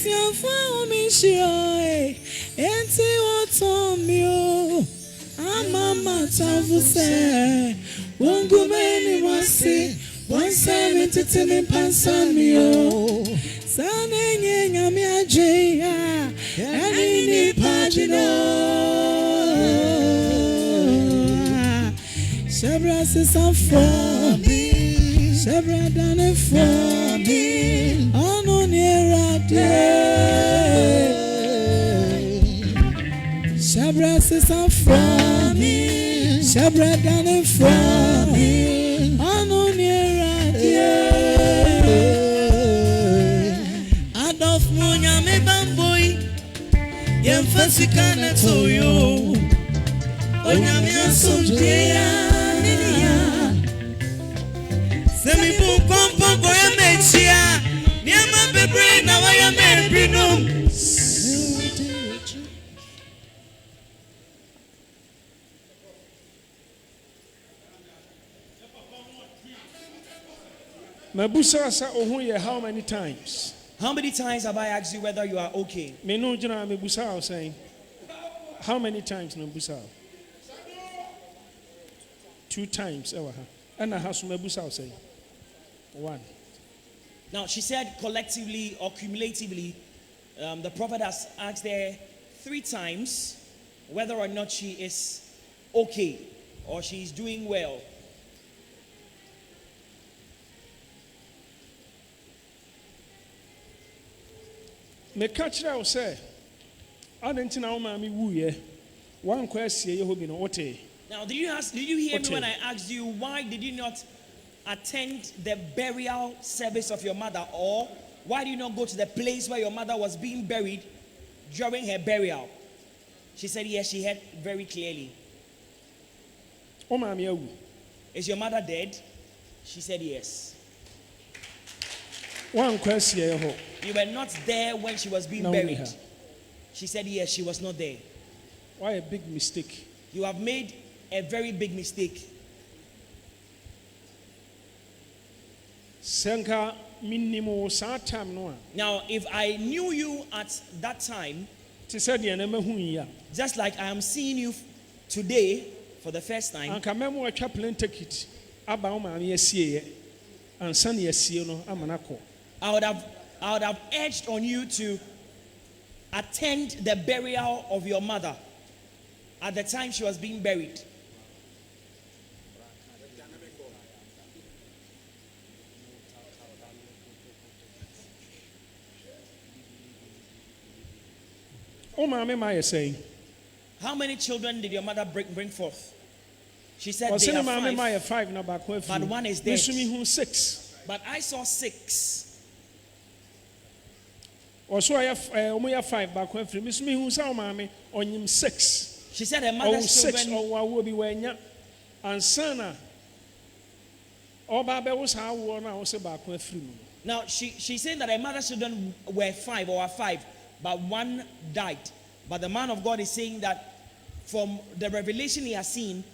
Abusia for me shy. Enti what on you? Mama tavu say. Wongu meni wasi. One seven to tell me pansan me oh. Sane nyami ajaya. Ani ni pagino. Shabra says I'm for me. Shabra done for me. Ono near day. Shabra says I'm for me. Shabra done for me. Ono near day. Adolf Munya me bamboy. Yem fasikana to you. Onyamia somjea. Semi bu kompo boya mechia niama bebre na waya mebrinum Mabusa sa ohun ye how many times? How many times have I asked you whether you are okay? Me no jina mebusa o saying. How many times no busa? 2 times ewa ha. And I have some mebusa o saying. 1. Now she said collectively or cumulatively, the prophet has asked her 3 times whether or not she is okay or she is doing well. Me catch that say, I didn't know my woo ye. One question you hope no what. Now did you hear me when I asked you why did you not attend the burial service of your mother, or why do you not go to the place where your mother was being buried during her burial? She said yes, she heard very clearly. Oh, mommy, is your mother dead? She said yes. One question. You were not there when she was being buried. She said yes, she was not there. Why a big mistake? You have made a very big mistake. Now, if I knew you at that time, just like I am seeing you today for the first time, I would have urged on you to attend the burial of your mother at the time she was being buried. Oh, Mammy, my saying, how many children did your mother bring forth? She said they are 5, but one is dead. 6. But I saw 6. Also, I have 5 back when free. Miss me who's our mammy on him 6. She said her mother's children. 6 or will be when ya and Sana. Or Baba was how one I was back when free. Now she said that her mother's children were 5 or 5. But one died. But the man of God is saying that from the revelation he has seen,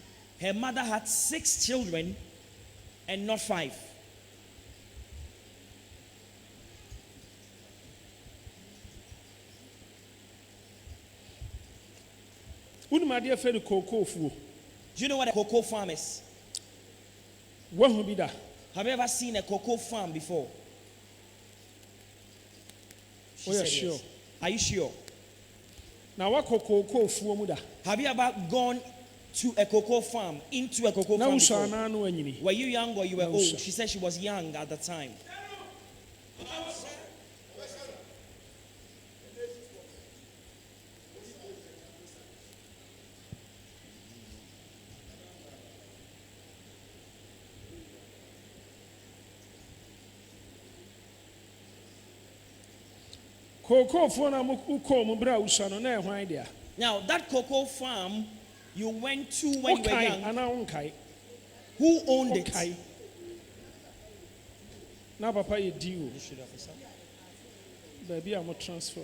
her mother had 6 children and not 5. Do you know what a cocoa farm is? Have you ever seen a cocoa farm before? She said sure. Yes. Are you sure? Now what cocoa? Have you ever gone to a cocoa farm, into a cocoa farm before? Were you young or you were old? She said she was young at the time. Now that cocoa farm you went to when you were young, who owned it? Now Papa you deal. Baby, I'm a transfer.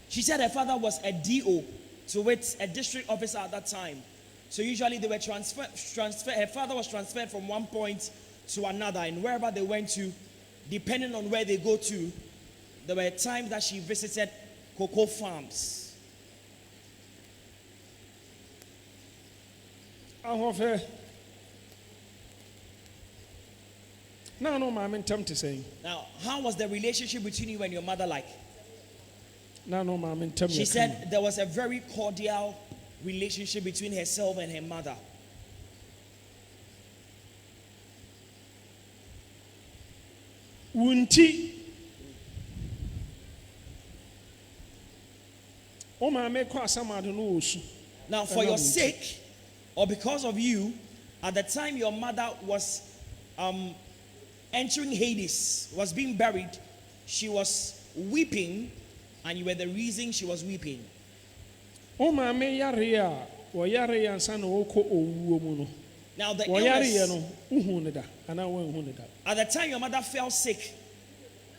She said her father was a DO, so it's a district officer at that time. So usually they were transfer. Her father was transferred from one point to another, and wherever they went to, depending on where they go to, there were times that she visited cocoa farms. No, ma'am, in time to say. Now, how was the relationship between you and your mother like? No, ma'am, in time. She said there was a very cordial relationship between herself and her mother. Wunti. Oh, ma'am, make some Owusu. Now, for your sake, or because of you, at the time your mother was entering Hades, was being buried, she was weeping, and you were the reason she was weeping. Oh, my yarea, or yarea and son oko owuomuno. Now the illness, at the time your mother fell sick,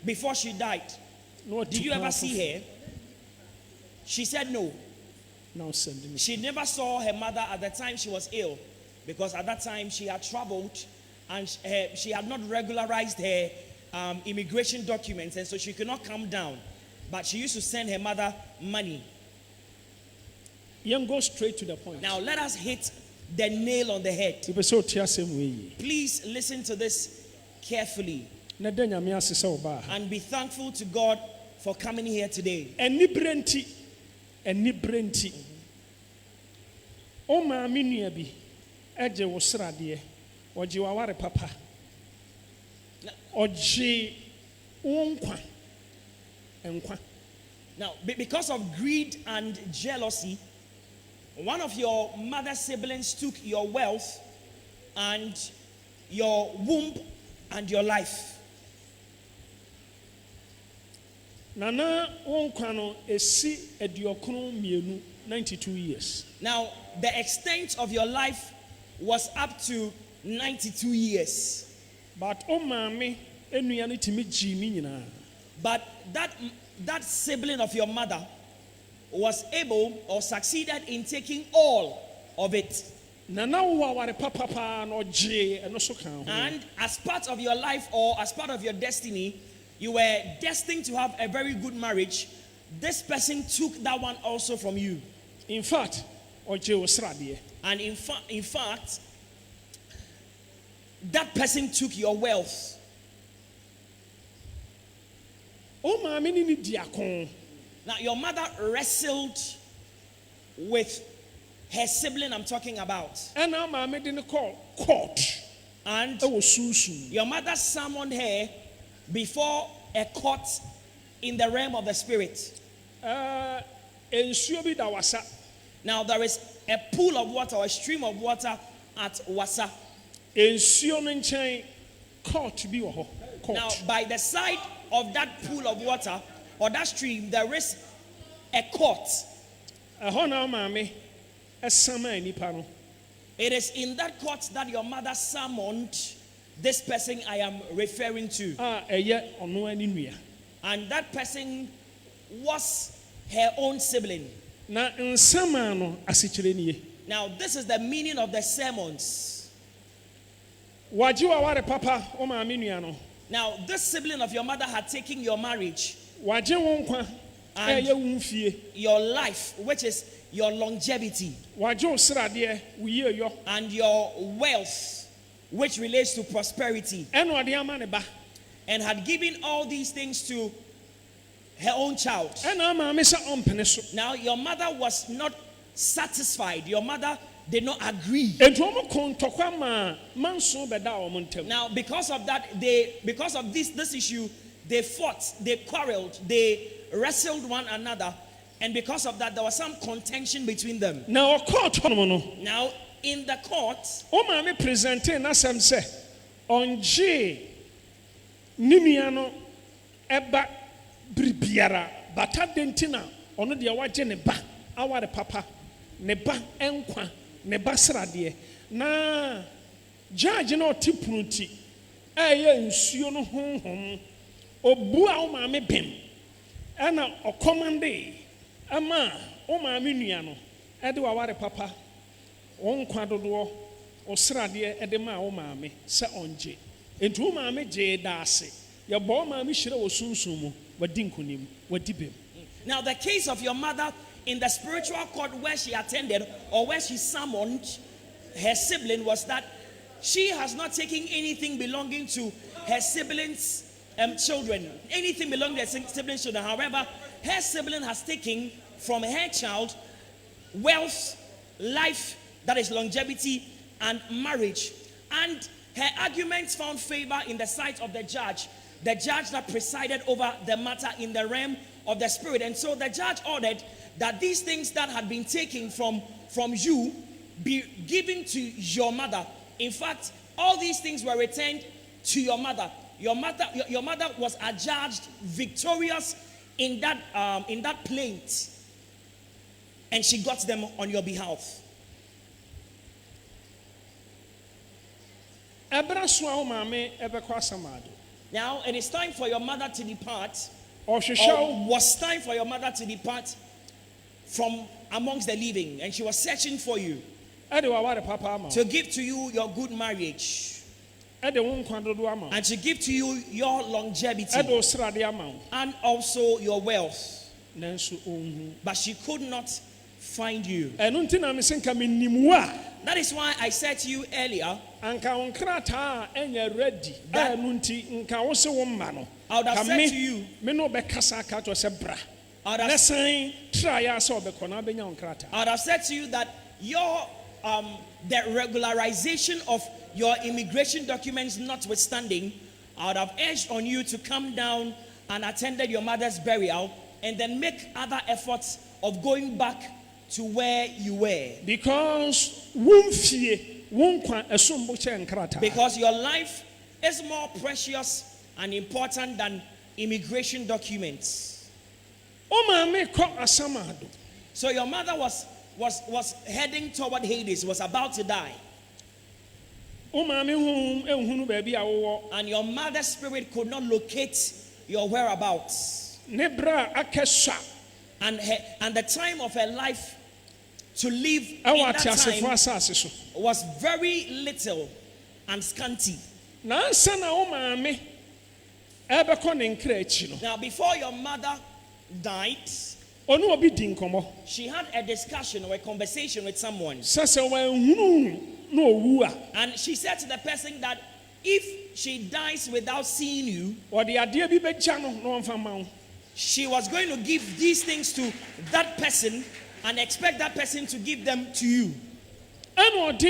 before she died, did you ever see her? She said no. Now sending. She never saw her mother at the time she was ill, because at that time she had traveled and she had not regularized her immigration documents, and so she could not come down. But she used to send her mother money. Young, go straight to the point. Now let us hit the nail on the head. Please listen to this carefully and be thankful to God for coming here today. O ma minua bi eje wo srade oje waware papa oje wonkwa enkwa. Now, because of greed and jealousy, one of your mother's siblings took your wealth and your womb and your life. Nana wonkwa no esi ediokunu mienu 92 years. Now, the extent of your life was up to 92 years. But oh mami enuyane timi jimi nyina. But that sibling of your mother was able or succeeded in taking all of it. And as part of your life or as part of your destiny, you were destined to have a very good marriage. This person took that one also from you. In fact, and in fact, that person took your wealth. Now, your mother wrestled with her sibling I'm talking about. And now my didn't call court. And your mother summoned her before a court in the realm of the spirit. Now there is a pool of water or a stream of water at Wasa. Now by the side of that pool of water or that stream, there is a court. It is in that court that your mother summoned this person I am referring to. And that person was her own sibling. Now this is the meaning of the sermons. Now this sibling of your mother had taken your marriage and your life, which is your longevity, and your wealth, which relates to prosperity, and had given all these things to her own child. Now your mother was not satisfied. Your mother did not agree. Now because of that, because of this issue, they fought, they quarreled, they wrestled one another, and because of that, there was some contention between them. Now in the court, bribiara bata dentina ono de waje ne ba aware papa ne ba enkwa ne ba srade na judge na otipunuti eye nsuo no honhom obu a o ma me bem ana okomande ama o ma me nua no e de waware papa on quadodo or sradia edema o mammy, sa onje. And two mammy J. Darcy. Your boy mammy should have soon sumo, what dinkunim, what dip him. Now, the case of your mother in the spiritual court where she attended or where she summoned her sibling was that she has not taken anything belonging to her siblings' children, anything belonging to her siblings' children. However, her sibling has taken from her child wealth, life, that is longevity, and marriage. And her arguments found favor in the sight of the judge that presided over the matter in the realm of the spirit. And so the judge ordered that these things that had been taken from you be given to your mother. In fact, all these things were returned to your mother. Your mother was adjudged victorious in that plaint, and she got them on your behalf. Now it is time for your mother to depart, or was time for your mother to depart from amongst the living, and she was searching for you to give to you your good marriage and to give to you your longevity and also your wealth. But she could not find you. That is why I said to you earlier, I would have said to you, that your the regularization of your immigration documents notwithstanding, I would have urged on you to come down and attended your mother's burial and then make other efforts of going back to where you were. Because your life is more precious and important than immigration documents. So your mother was heading toward Hades, was about to die. And your mother's spirit could not locate your whereabouts. And the time of her life to live in that time was very little and scanty. Now, before your mother died, she had a discussion or a conversation with someone. And she said to the person that if she dies without seeing you, she was going to give these things to that person and expect that person to give them to you. And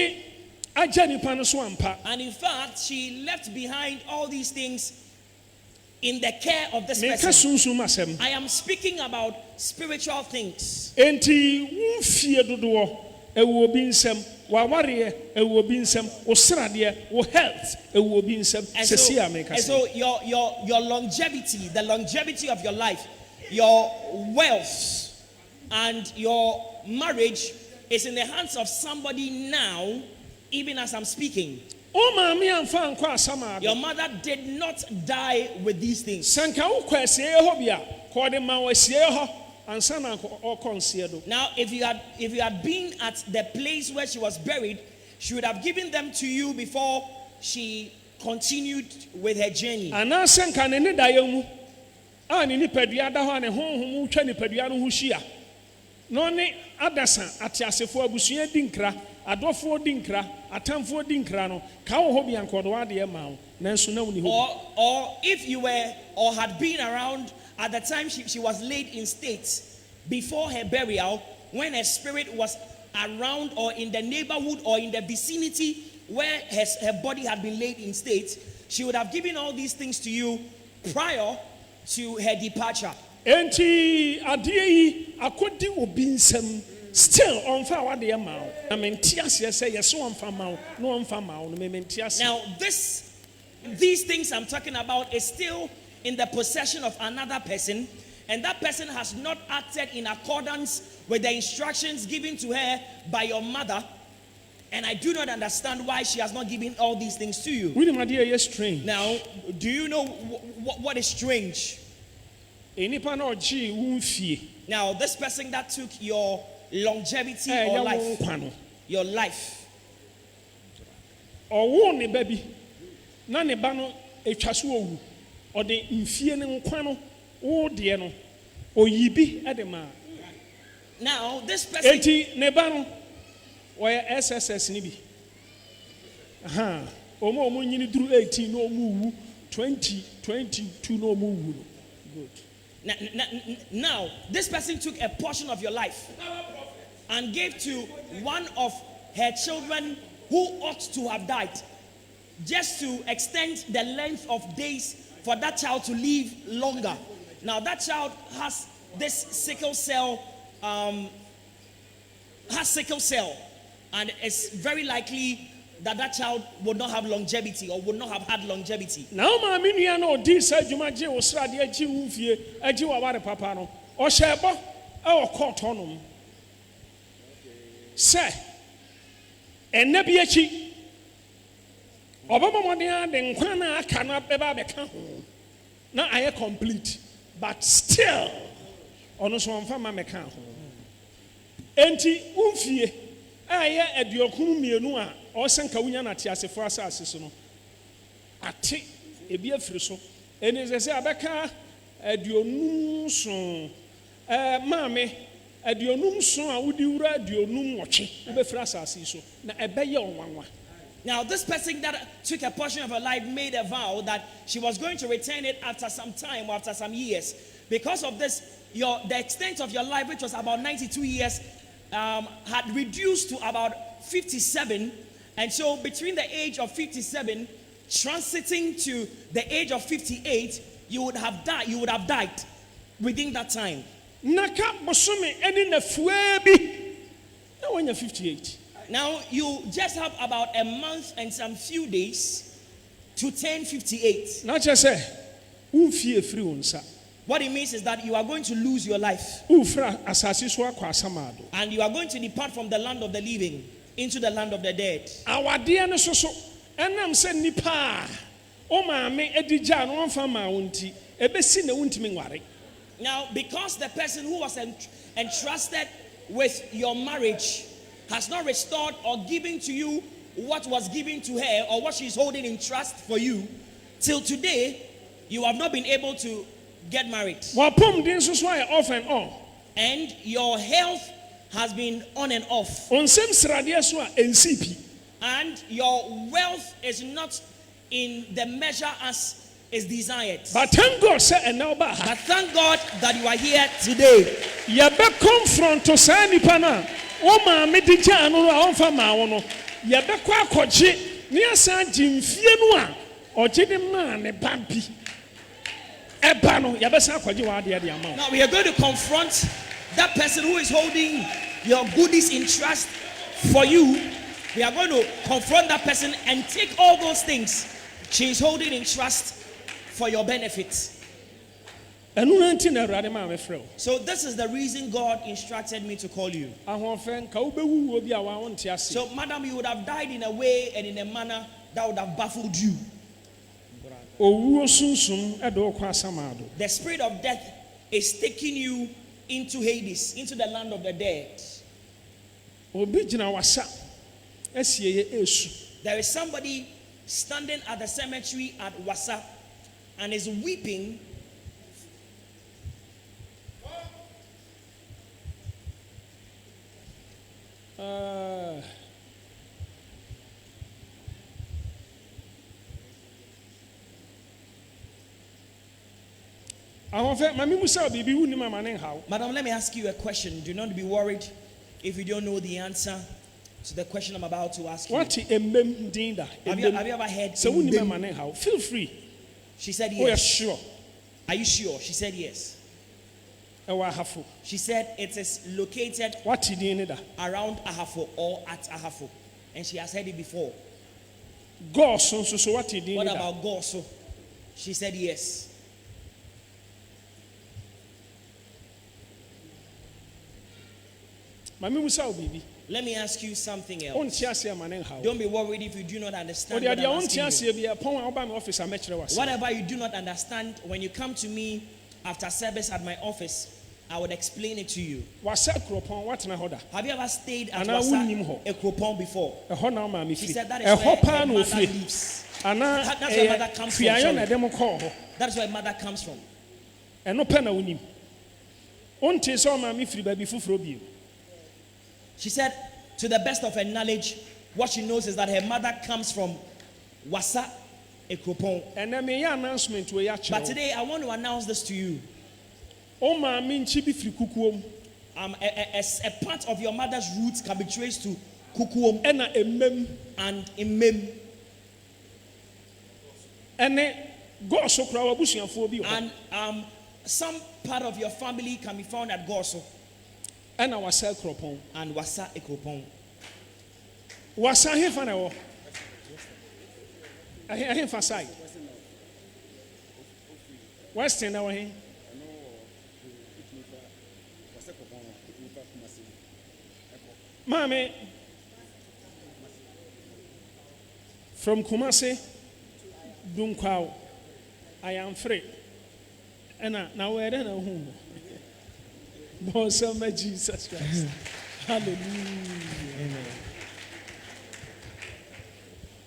in fact, she left behind all these things in the care of this person. I am speaking about spiritual things. And so your longevity, the longevity of your life, your wealth, and your marriage is in the hands of somebody now, even as I'm speaking. Your mother did not die with these things. Now, if you had been at the place where she was buried, she would have given them to you before she continued with her journey. Or if you were or had been around at the time she was laid in state before her burial, when her spirit was around or in the neighborhood or in the vicinity where her body had been laid in state, she would have given all these things to you prior to her departure. Enti adie akodi obinsem still on fa wa de ma o na mentiase say yes on fa ma o no on fa ma o no mentiase. Now these things I'm talking about is still in the possession of another person, and that person has not acted in accordance with the instructions given to her by your mother, and I do not understand why she has not given all these things to you. Now, do you know what is strange? Now, this person that took your longevity or life, your life. Owo ne baby. Na ne ba no etwa so owu. Ode mfie ne nkwa no wo de no. Oyibi edema. Now this person Eti ne ba no oye SSS ni bi. Aha. Omo nyini duru 18 no omu wu 2022 no omu wu. Good. Now, this person took a portion of your life and gave to one of her children who ought to have died, just to extend the length of days for that child to live longer. Now, that child has this sickle cell, and it's very likely that that child would not have longevity or would not have had longevity. Now, my minion no this Jumaji was ready a Jufie, a Juaware Papano, or Sheba, or court on him. Say, and Nebiachi Obama Monia, then Kwana cannot be back. Now I am complete, but still, on a swan farmer mechan. Enti Umfie, I at your Kumianua. Osen kawunya na tiasefo asase so no ate ebi afiri so eni se abeka aduonum so maame aduonum so a wudi wura aduonum woche obefiri asase so na ebeye onwanwa. Now this person that took a portion of her life made a vow that she was going to return it after some time or after some years. Because of this, the extent of your life, which was about 92 years, had reduced to about 57. And so between the age of 57 transiting to the age of 58, you would have died within that time. Naka bosome eni na fuebi. Now when you're 58. Now you just have about a month and some few days to turn 58. Not just say umfie free unsa. What it means is that you are going to lose your life. Ufra asasi so akwa samado. And you are going to depart from the land of the living into the land of the dead. Our dear no so enam se nipa o maame edija no onfa ma wonti ebesi na wontimi nware. Now because the person who was entrusted with your marriage has not restored or given to you what was given to her or what she's holding in trust for you, till today you have not been able to get married. Wapom din so off and on. And your health has been on and off. Onsem srade so a NCP. And your wealth is not in the measure as is desired. But thank God say and now ba. But thank God that you are here today. Ya be confront to say nipa na o ma me di ja no a onfa ma wo no. Ya be kwa akogye ne asan gimfie no a ogye de ma ne bampi. Eba no ya be san akogye wa de de ama. Now we are going to confront that person who is holding your goodies in trust for you. We are going to confront that person and take all those things she is holding in trust for your benefit. So this is the reason God instructed me to call you. So madam, you would have died in a way and in a manner that would have baffled you. The spirit of death is taking you into Hades, into the land of the dead. There is somebody standing at the cemetery at Wasa and is weeping. Madam, let me ask you a question. Do not be worried if you don't know the answer to the question I'm about to ask you. What have you ever heard? Feel free. She said yes. Oh, yeah, sure. Are you sure? She said yes. She said it is located around Ahafo or at Ahafo. And she has heard it before. What about Goso? She said yes. Let me ask you something else. Don't be worried if you do not understand what I'm asking you. Whatever you do not understand, when you come to me after service at my office, I would explain it to you. Wasa kropon watena hoda. Have you ever stayed at Ana wunnim ho. a Ekropon before? Ɛhɔ na ma me She fi. said that is where Ɛhɔ her no mother fi. lives. Ana That's where mother comes from, fiayo sorry. na dem kɔ ho. That is where mother comes from. Ɛno pɛ na wunnim. Onte so ma me firi ba bi fufuro bi. She said, to the best of her knowledge, what she knows is that her mother comes from Wasa Ekropon. And me ya announcement we ya But kyerɛ. today I want to announce this to you. O ma me nchi bi firi kukuom. A part of your mother's roots can be traced to Kukuom Ɛna emem. and Imem. Ɛne go so kra wabusuafo bi ho. And some part of your family can be found at Gorso Ɛna wasa kropon. and Wasa Ekropon. Wasa hefa na wo. Ahefa side. Western na wo he. Mame, from Kumasi, Dunkwao, I am free. And now we're in a home. Bosom Jesus Christ. Hallelujah. Amen.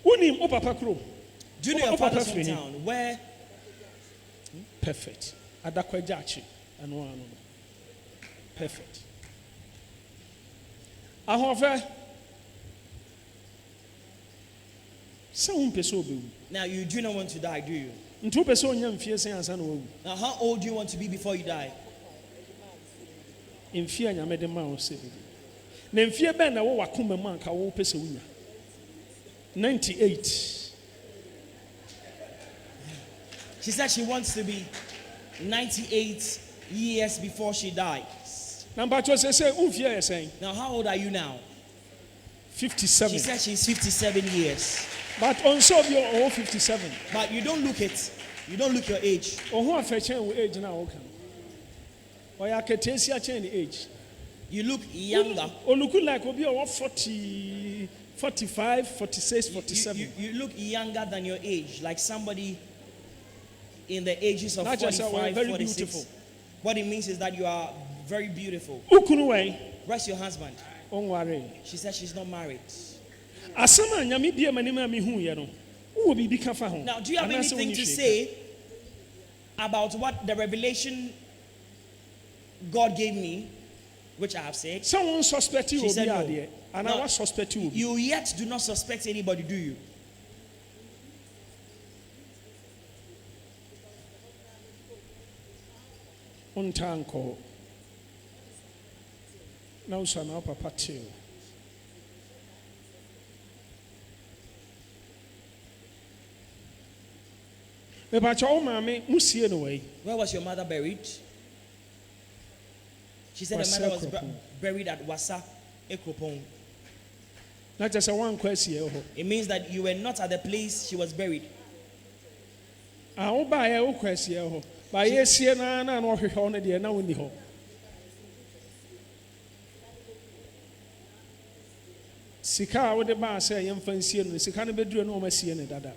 Unim o papa kro. Do you know your father's hometown? Where? Perfect. Adakwajachi. Ano. Perfect. Ahofe. Now you do not want to die, do you? Now how old do you want to be before you die? In fear, I made a mouse. Then fear ben a wakuma monk, I will pay 98. She said she wants to be 98 years before she dies. Now how old are you now? 57. She said she's 57 years. But on so you're all 57. But you don't look it. You don't look your age. Or who are fetching age now? Or I can tell you change age. You look younger. Or look like will be 40, 45, 46, 47. You look younger than your age, like somebody in the ages of 45, very 46. Beautiful. What it means is that you are very beautiful. Where's your husband? Don't worry. She said she's not married. Now, do you have anything to say about what the revelation God gave me, which I have said? Someone suspect you. She said no. And I was suspect you. You yet do not suspect anybody, do you? Untanko. Now, son, our papa too. Where was your mother buried? She said her mother was buried at Wasa Ekropon. Not just a one question. It means that you were not at the place she was buried. I will buy a question. By yes, Siena and what her honor dear now in the home. Sika with the bar say, young fancy, and Sikana bedroom no mercy and dada.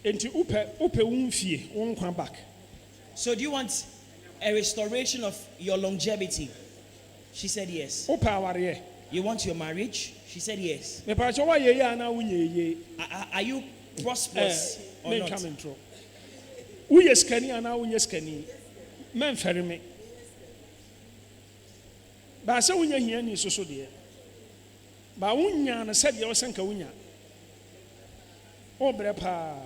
Into Upe Wumfie, won't come back. So, do you want a restoration of your longevity? She said yes. Opa, you want your marriage? She said yes. Are you prosperous or not? Come intro. We are scanning and now we are scanning. Men ferry me. But I said, when you're here, so dear. But when you said you were sent a winner. Oh, Bempah.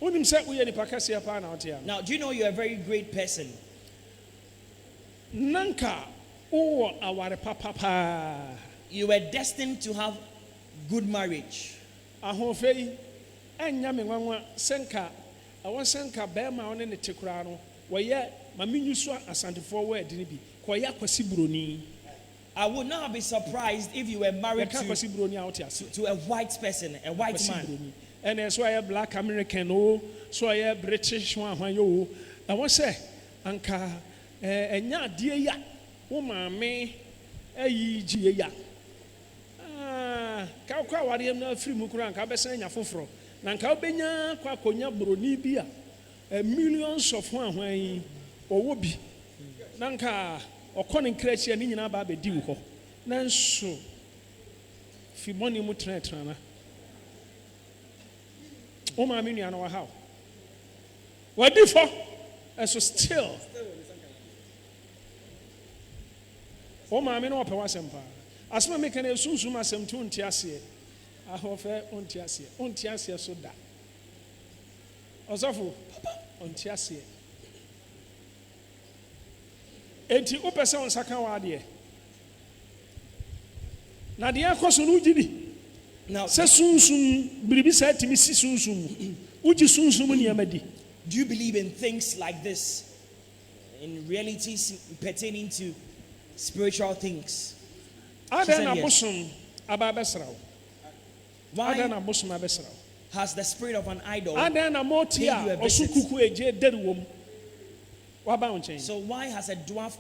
Now, do you know you're a very great person? Nanka, oh, our papa. You were destined to have good marriage. Ahofei, enyame nwanwa senka, awon senka Bempah one ne tekura no, woye maminyu asantefo wo edi ne bi. Koya kwasi broni. I would not be surprised if you were married to a white person, a white man. And so I am black American, oh, so I am British one, yo. I want to say, Anka, and ya, dear ya, woman, me, a ye, ya. Ah, Kauka, what I am not free Mukuran, Cabessan, Yafufro. na nka obenya kwa konya broni bi a millions of hwan owo bi na nka okone nkrachia ni nyina ba bedi wo ho nanso fi money mu trana o ma me nua no wa how wadi fo eso still o ma me no pe wasem pa asema me kan esunsum asem tu nti ase ahofe onti ase so da osofo onti ase enti o pese on saka wa de na de akoso no ugidi now se sunsum biribi sa timi si sunsum ugi sunsum ni amadi. Do you believe in things like this, in realities pertaining to spiritual things? Why Has the spirit of an idol paid you a visit? So why has a dwarf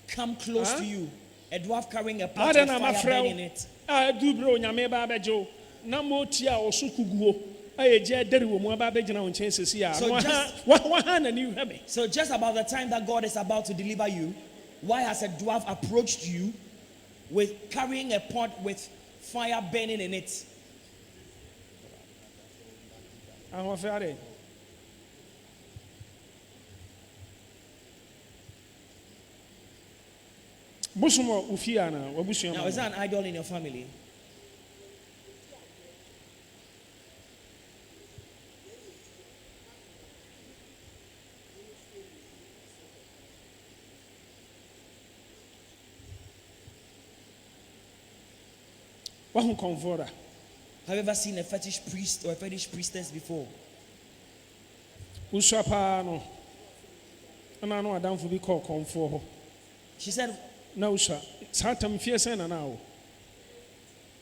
come close to you? A dwarf carrying a pot with fire burning in it. So just about the time that God is about to deliver you, why has a dwarf approached you with carrying a pot with fire burning in it? Now, is that an idol in your family? Have you ever seen a fetish priest or a fetish priestess before? She said, no, sir. Satam Fiesana now.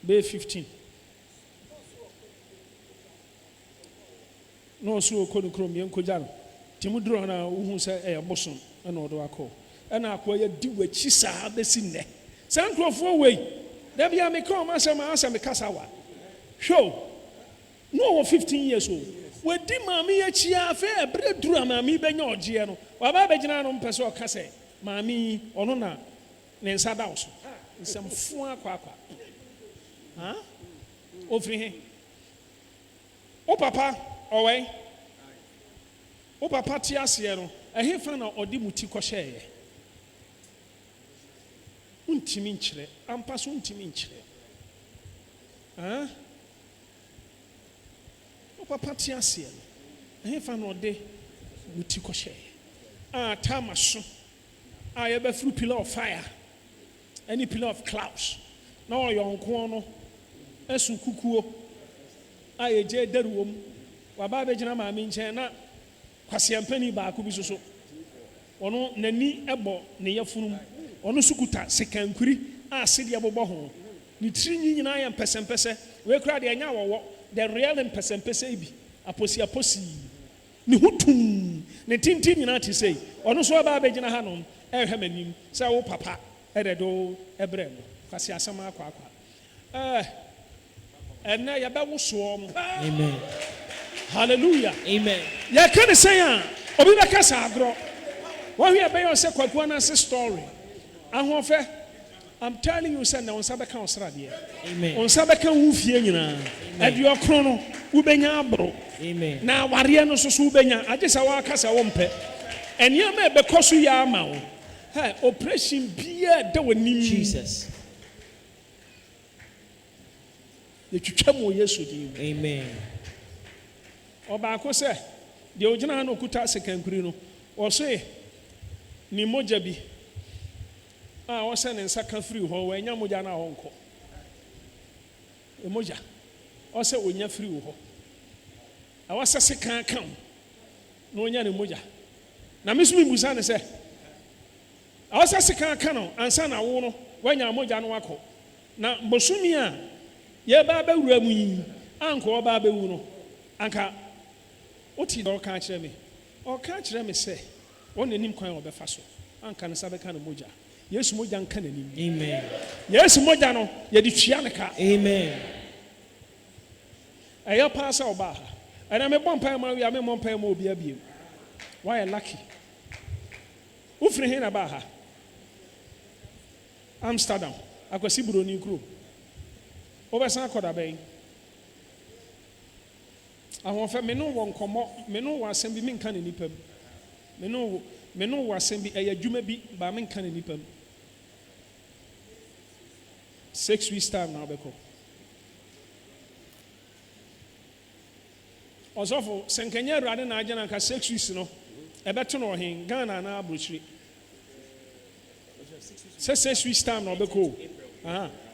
Bay 15. No, so couldn't chrome young Kojan. Timudrona, who said a bosom, and order a call. And I quite do what she saw the sin there. San Crawford way. There be a me come as a Casawa. Show. No, 15 years old. Where did Mammy a chia fair bread drama me benyo giano? Or Babajano Peso Casse. Mammy or Nona Nensa Dows. Some four quack. Huh? Over here. Oh, Papa, away. Oh, Papa Tiasiano. I hear fan or Dimutiko share. Untiminchere, ampas untiminchere. Ah? O papa tiasie. Eh fa no de mutiko she. Ah tamaso. Ah ye be through pillar of fire. Any pillar of clouds. Na o yonko no esu kukuo. Ah ye je daruom. Wa ba be gina ma mi nchen na kwasiampani ba ko bi so. Ono nani ebo ne yafunum. Ono sukuta sekankuri a sedia bobo ho ni tiri nyina ya mpesempese we kura de anya wo the real mpesempese bi aposi ni hutum ne tintin nyina te sei ono so ba abegina ha no ehwe manim se wo papa eredo ebre no kwase asama akwa ena ya ba wo so mo. Amen. Hallelujah. Amen. Ya kan say a obi be kasa agro wo hwe be yo se kwakuo na se story. I'm telling you, son, on Sabaka Australia. Amen. On Sabaka Wufiana. At your chrono, Ubenya bro. Amen. Now, Wariano Subenya, I just a casa wompe. And you may because you are mao. Hey, oppression be a doing Jesus. The Chuchamo yesu. Amen. Obako say, the original no kuta second grino, or say, Nimojabi. Ah, I was sending second free ho when Yamujana honko. Emoja. Also, when you're free ho. I was a second come. No yan emoja. Now, Miss Mibusana say, I was a second canon, and son, I won't when Yamoja no wako. Now, Bosumia, ye babe remi, uncle babe uno, anka. What he don't catch me, or catch them say, only him coin of the faso, Anka Sabekan moja. Yes, moja nkanani. Amen. Yes, moja no ye di twa neka. Amen. ɛyɛ paa sɛ ɔbaa ha ɛna mebɔ mpaeɛ ma wi a memmɔ mpaeɛ ma obi abiem wayɛ lucky wofiri he na baa ha Amsterdam akwasi buroni kuro wobɛsan akɔda bɛn ahoɔfɛ me no wɔ nkɔmmɔ me no wɔ asɛm bi menka ne nipa mu me no wɔ asɛm bi ɛyɛ adwuma bi baa menka ne nipa mu 6 weeks time na wobɛkɔ ɔsɔfo sɛ nkanyɛ awurade na agye na nka 6 weeks no ɛbɛto no ɔhen Ghana anaa aburokyire sɛ 6 weeks time na ɔbɛkɔ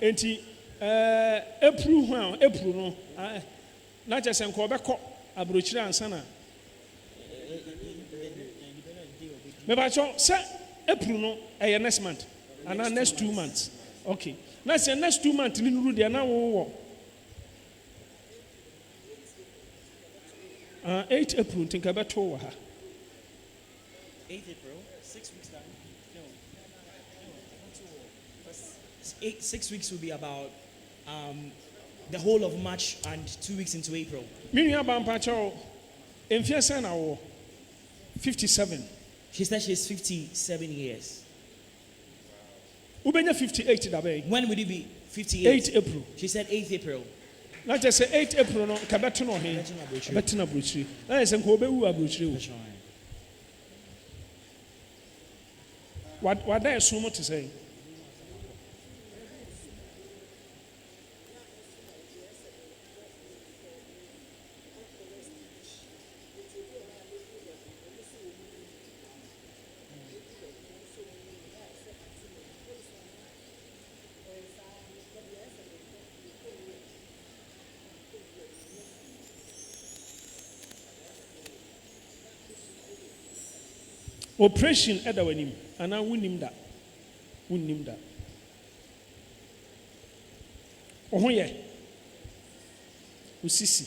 enti April ho a April no na kyerɛ sɛ nka ɔbɛkɔ aburokyire ansa na mebakyɛ sɛ April no ɛyɛ next month anaa next 2 months okay na sɛ next 2 months ni nuru deɛ na wowɔ 8 April nti nka bɛto wɔ ha 8 April 6 weeks time no 6 weeks will be about the whole of March and 2 weeks into April. Minua bampacho emfiase na wo 57. She said she's 57 years. Ubenya 58 dabe. When would it be 58? 8 April. She said 8 April. Na just say 8 April no ka beto no he. Beto na brochiri. Na say nko obewu abrochiri wo. What there so much to say? Operation eda wanim ana wunim da oho ye usisi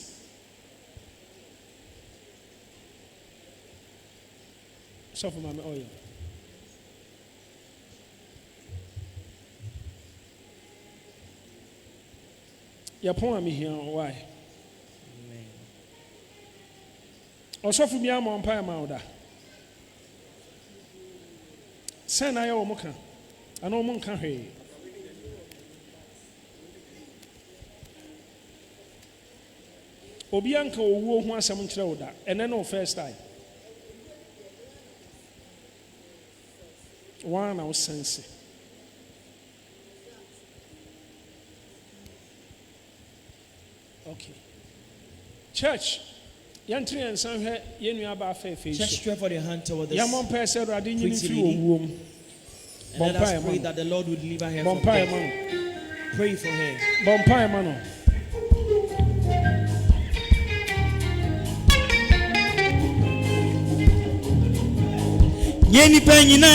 so for mama oil ya pon am here why amen osofu bi am on pa ma oda Sen na ya wo muka ana wo nka hwe obi anka owuo ho asem nkyerɛ wo da ene no first time one na wo sense okay church Yantri and Sanhe, Yenu Aba Face. Just stretch for your hand toward the Yamon Pesa Radin, you let us pray that the Lord would deliver her from death. Pray for her. Bempah Mano. Yeni penina,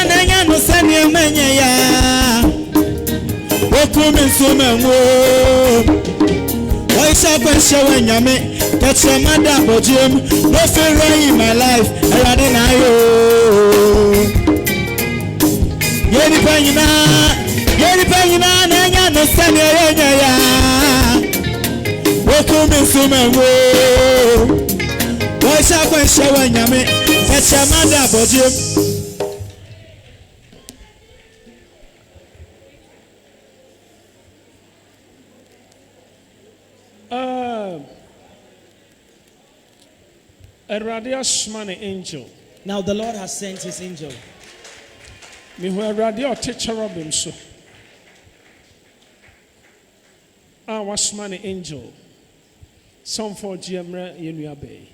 Nanya no Sanya Mania. Wokumin Suman. Why shall show when you me? That's your mother, but Jim. No fear in my life. I deny you. Yeni penina, Nanya no Sanya. Welcome in Suman. Why shall show when you me? That's your mother, but Jim. A radius man angel. Now the Lord has sent his angel. Me who a radio teacher of him so. Was man angel. Some for GM Yenua Bay.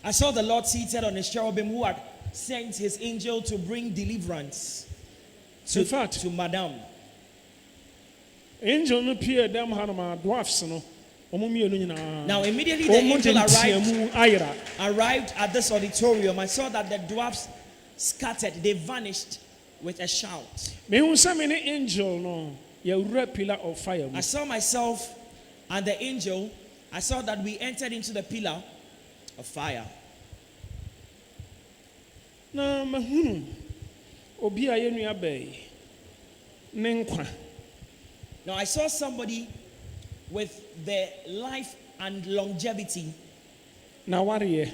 I saw the Lord seated on his cherubim who had sent his angel to bring deliverance to Madame. Angel no appear them hanama dwarfs no. Now immediately the angel arrived at this auditorium. I saw that the dwarfs scattered, they vanished with a shout. I saw myself and the angel. I saw that we entered into the pillar of fire. Now I saw somebody with the life and longevity, na wareɛ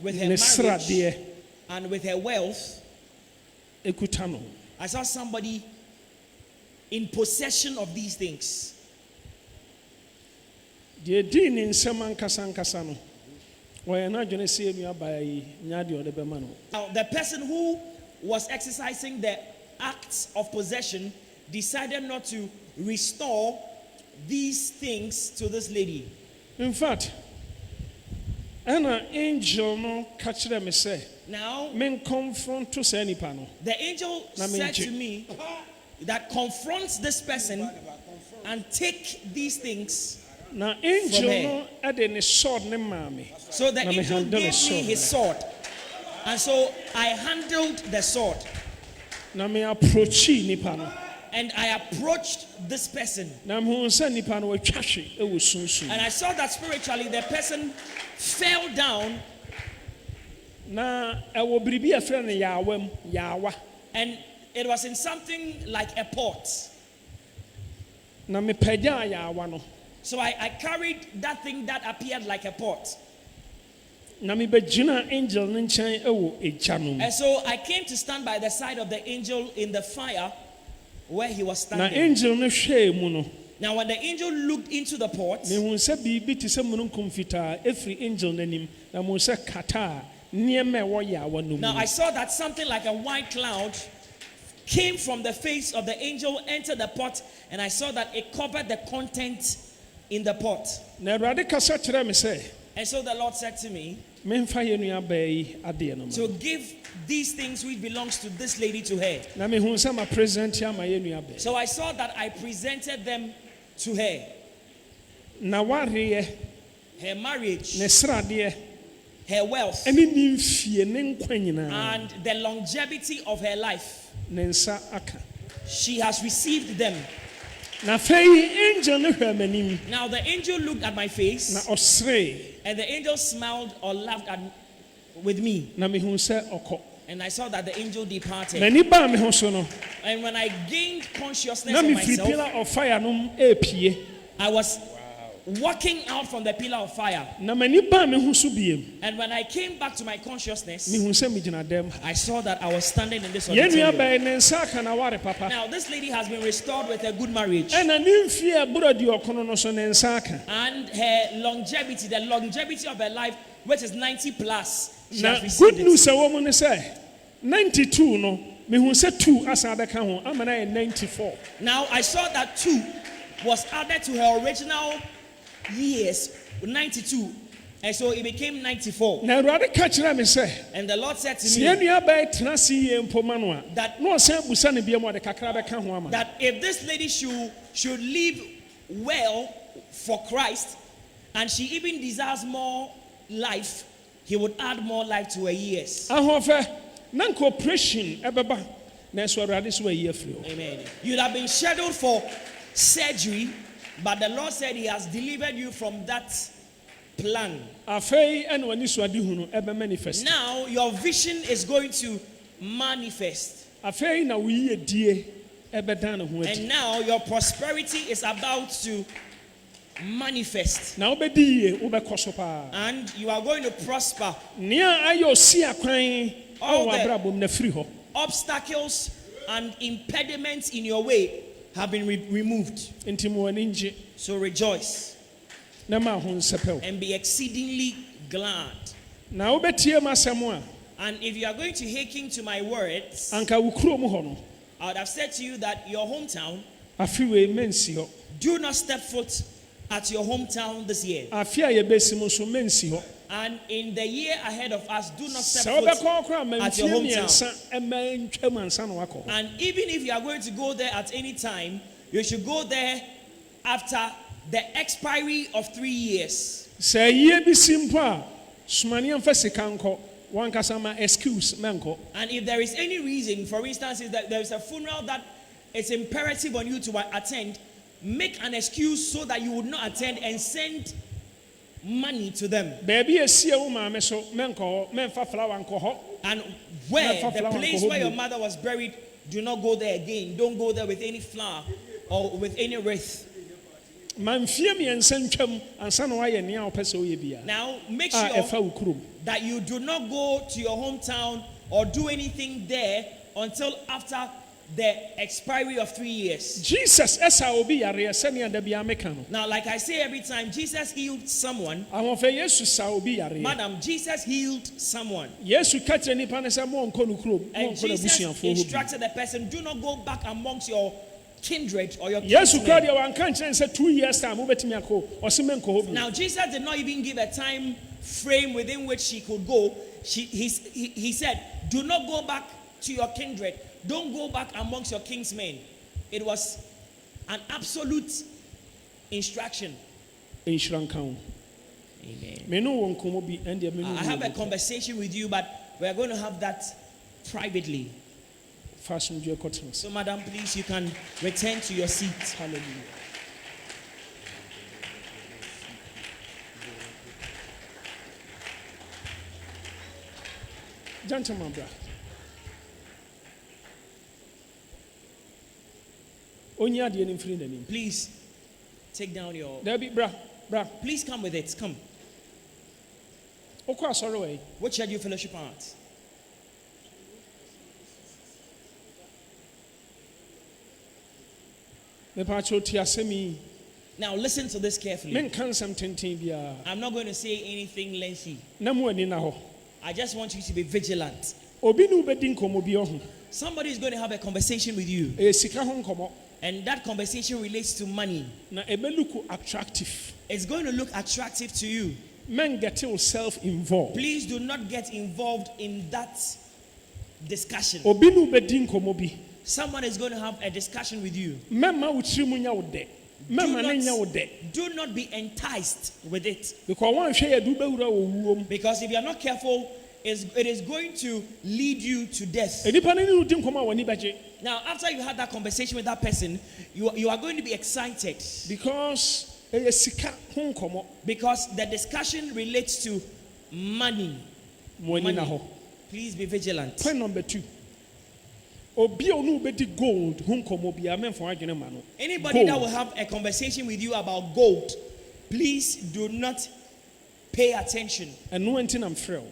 with her ne marriage sradeɛ and with her wealth. ekuta no. I saw somebody in possession of these things. Deɛ di ne nsɛm ankasa no wɔyɛ n'adwene sɛ enua baa yi nya deɛ ɔde bɛma no. Now, the person who was exercising the acts of possession decided not to restore these things to this lady. In fact, ɛna angel no ka kyerɛ me sɛ Now, men confront to sɛ nipa no. the angel said to me that confronts this person and take these things. Na angel no ɛde ne sword ne maa me. So the Na me angel handle gave the me his sword. And so I handled the sword. Na me approachi nipa no. And I approached this person. Na me hu sɛ nipa no watwa hwe ɛwɔ sunsun. And I saw that spiritually the person fell down. Na ɛwɔ biribi a ɛfrɛ no yawa mu, yawa. And it was in something like a pot. Na me pagya yawa no. So I carried that thing that appeared like a pot. Na me bɛgyina angel no nkyɛn ɛwɔ egya no mu. And so I came to stand by the side of the angel in the fire where he was Na standing. angel no hwɛɛ mu no. Now when the angel looked into the pot, Me hu sɛ biribi te sɛ mununkum fitaa efiri angel n'anim. Na mo sɛ kata a nneɛma ɛwɔ yawa no mu. now I saw that something like a white cloud came from the face of the angel, entered the pot, and I saw that it covered the content in the pot. Na Awurade kasa kyerɛ me sɛ And so the Lord said to me, memfa yɛ nua baa yi adeɛ no ma. to give these things which belongs to this lady to her. Na me hu sɛ ma present ama yɛ nua baa. So I saw that I presented them to her. Na wareɛ Her marriage, ne sradeɛ her wealth, ɛne ne mfie ne nkwa nyinaa and the longevity of her life. ne nsa aka. She has received them. Na afei angel no hwɛ m'anim Now the angel looked at my na face, ɔseree. and the angel smiled or laughed with me. Na me hu sɛ ɔkɔ. And I saw that the angel Na departed. ni baa me ho so no And when I gained consciousness na of mefiri myself, pillar of fire no mu epie. I was walking out from the pillar of fire. Na m'ani baa me ho so biem. And when I came back to my consciousness, Me hu sɛ megyina dɛm. I saw that I was standing in this Yɛ nua auditorium. baa yi ne nsa aka na ware papa. Now, this lady has been restored with a good marriage. Ɛna ne mfie a ɛboro aduɔkron no so ne nsa aka. And her longevity, the longevity of her life, which is 90 plus, she Na has good received news it. ɛwɔ mu ne sɛ 92 no mehu sɛ 2 asa abɛka ho ama na yɛ 94. Now, I saw that 2 was added to her original years, 92. And so it became 94. Na Awurade ka kyerɛ me sɛ And the Lord said to sɛ me yɛn nua baa yi tena ase yie mpo ma no a that, na ɔsan abusa ne biam ɔde kakra bɛka ho ama no. that if this lady should live well for Christ, and she even desires more life, he would add more life to her years. Ahoɔfɛ na nka operation ɛbɛba na ɛso Awurade so ayi afiri hɔ. Amen. You'd have been scheduled for surgery, but the Lord said he has delivered you from that plan. Afei ɛna w'ani so ade hu no ɛbɛ manifest. Now your vision is going to manifest. Afei na wo yiyedie ɛbɛdan ne ho adi. And now your prosperity is about to manifest. Na wobɛdi yie wobɛkɔ so paa. And you are going to prosper. Nea ayɛ osi akwan All ɛwɔ the- abrabom na firi hɔ. Obstacles and impediments in your way have been removed. Nti mo ani ngye So rejoice na ma ho nsɛpɛ wo. and be exceedingly glad. Na wobɛtie mu asɛm a And if you are going to hearken to my words, anka wo kurom hɔ no I would have said to you that your hometown, afi wei mensi hɔ. do not step foot at your hometown this year. Afi a yɛbɛsi mu nso mensi hɔ. And in the year ahead of us, do not step Sɛ foot. wobɛkɔ koraa ma at mfie your hometown. mmiɛnsa ɛma ntwam ansa na wakɔ hɔ. And even if you are going to go there at any time, you should go there after the expiry of 3 years. Sɛ yie bi si mpo a somane mfa sika nkɔ wankasa ma excuse mɛnkɔ. And if there is any reason, for instance, if there is a funeral that it's imperative on you to attend, make an excuse so that you would not attend and send money to them. Baabi esie wo maame so mɛnkɔ hɔ mɛmfa flower nkɔ hɔ. And where Never the flower place go where your home. mother was buried, do not go there again. Don't go there with any flower or with any wreath. manfie miɛnsa ntwam ansa na wayɛ nea wopɛ sɛ woyɛ bia Now, make a ɛfa sure wo kurom that you do not go to your hometown or do anything there until after the expiry of 3 years. Jesus ɛsa obi yareɛ sɛnea da bia meka no Now, like I say every time, Jesus healed someone. ahoɔfɛ yesu sa obi yareɛ Madam, Jesus healed someone. yesu ka kyerɛ nnipa no sɛ monkɔ no kurom And monkɔ Jesus n'abusuafoɔ hɔ bi instructed the person, do not go back amongst your kindred or your yesu kora kinsmen. deɛ wanka nkyerɛ sɛ 2 years time wobɛtumi akɔ ɔse menkɔ hɔ bi Now, Jesus did not even give a time frame within which she could go. He said, do not go back to your kindred. Don't go back amongst your kinsmen. It was an absolute instruction. nhyira nka wo Amen. me ne wɔ nkɔmmɔ bi ɛndeɛ me ne I have a wo conversation with you, but we're going to have that privately. fa asomdwoe kɔtena So, madam, please, you can return to your seat. hallelujah gentleman bra onyi adeɛ no mfiri n'anim Please take down your. dabi bra Please come with it. Come. wokɔ asɔre wɔ yi What church you fellowship at? mepaakyɛw tie asɛm yi Now, listen to this carefully. menka nsɛm tenten biara I'm not going to say anything lengthy. na mu ani na hɔ I just want you to be vigilant. obi ne wobɛdi nkɔmmɔ bi ɔho Somebody is going to have a conversation with you, ɛyɛ sika ho nkɔmmɔ and that conversation relates to money. na ɛbɛluku attractive It's going to look attractive to you. men get yourself involved Please do not get involved in that discussion. obi ne wobɛdi nkɔmmɔ bi Someone is going to have a discussion with you. mɛma wo tiri mu nya wo dɛ mɛma ne nya wo dɛ Do not be enticed with it. because woanhwɛ yɛ de wobɛwura wɔ wuom Because if you are not careful, it is going to lead you to death. nnipa no ne wodi nkɔmmɔ a w'ani bɛgye Now, after you have that conversation with that person, you are going to be excited because ɛyɛ sika ho nkɔmmɔ because the discussion relates to money. mo ani na hɔ Please be vigilant. point number 2 obi a ɔne wobɛdi gold ho nkɔmmɔ biara mɛmfa w'adwene ma no Anybody that Gold. will have a conversation with you about gold, please do not pay attention. ɛno nti na mfrɛ wo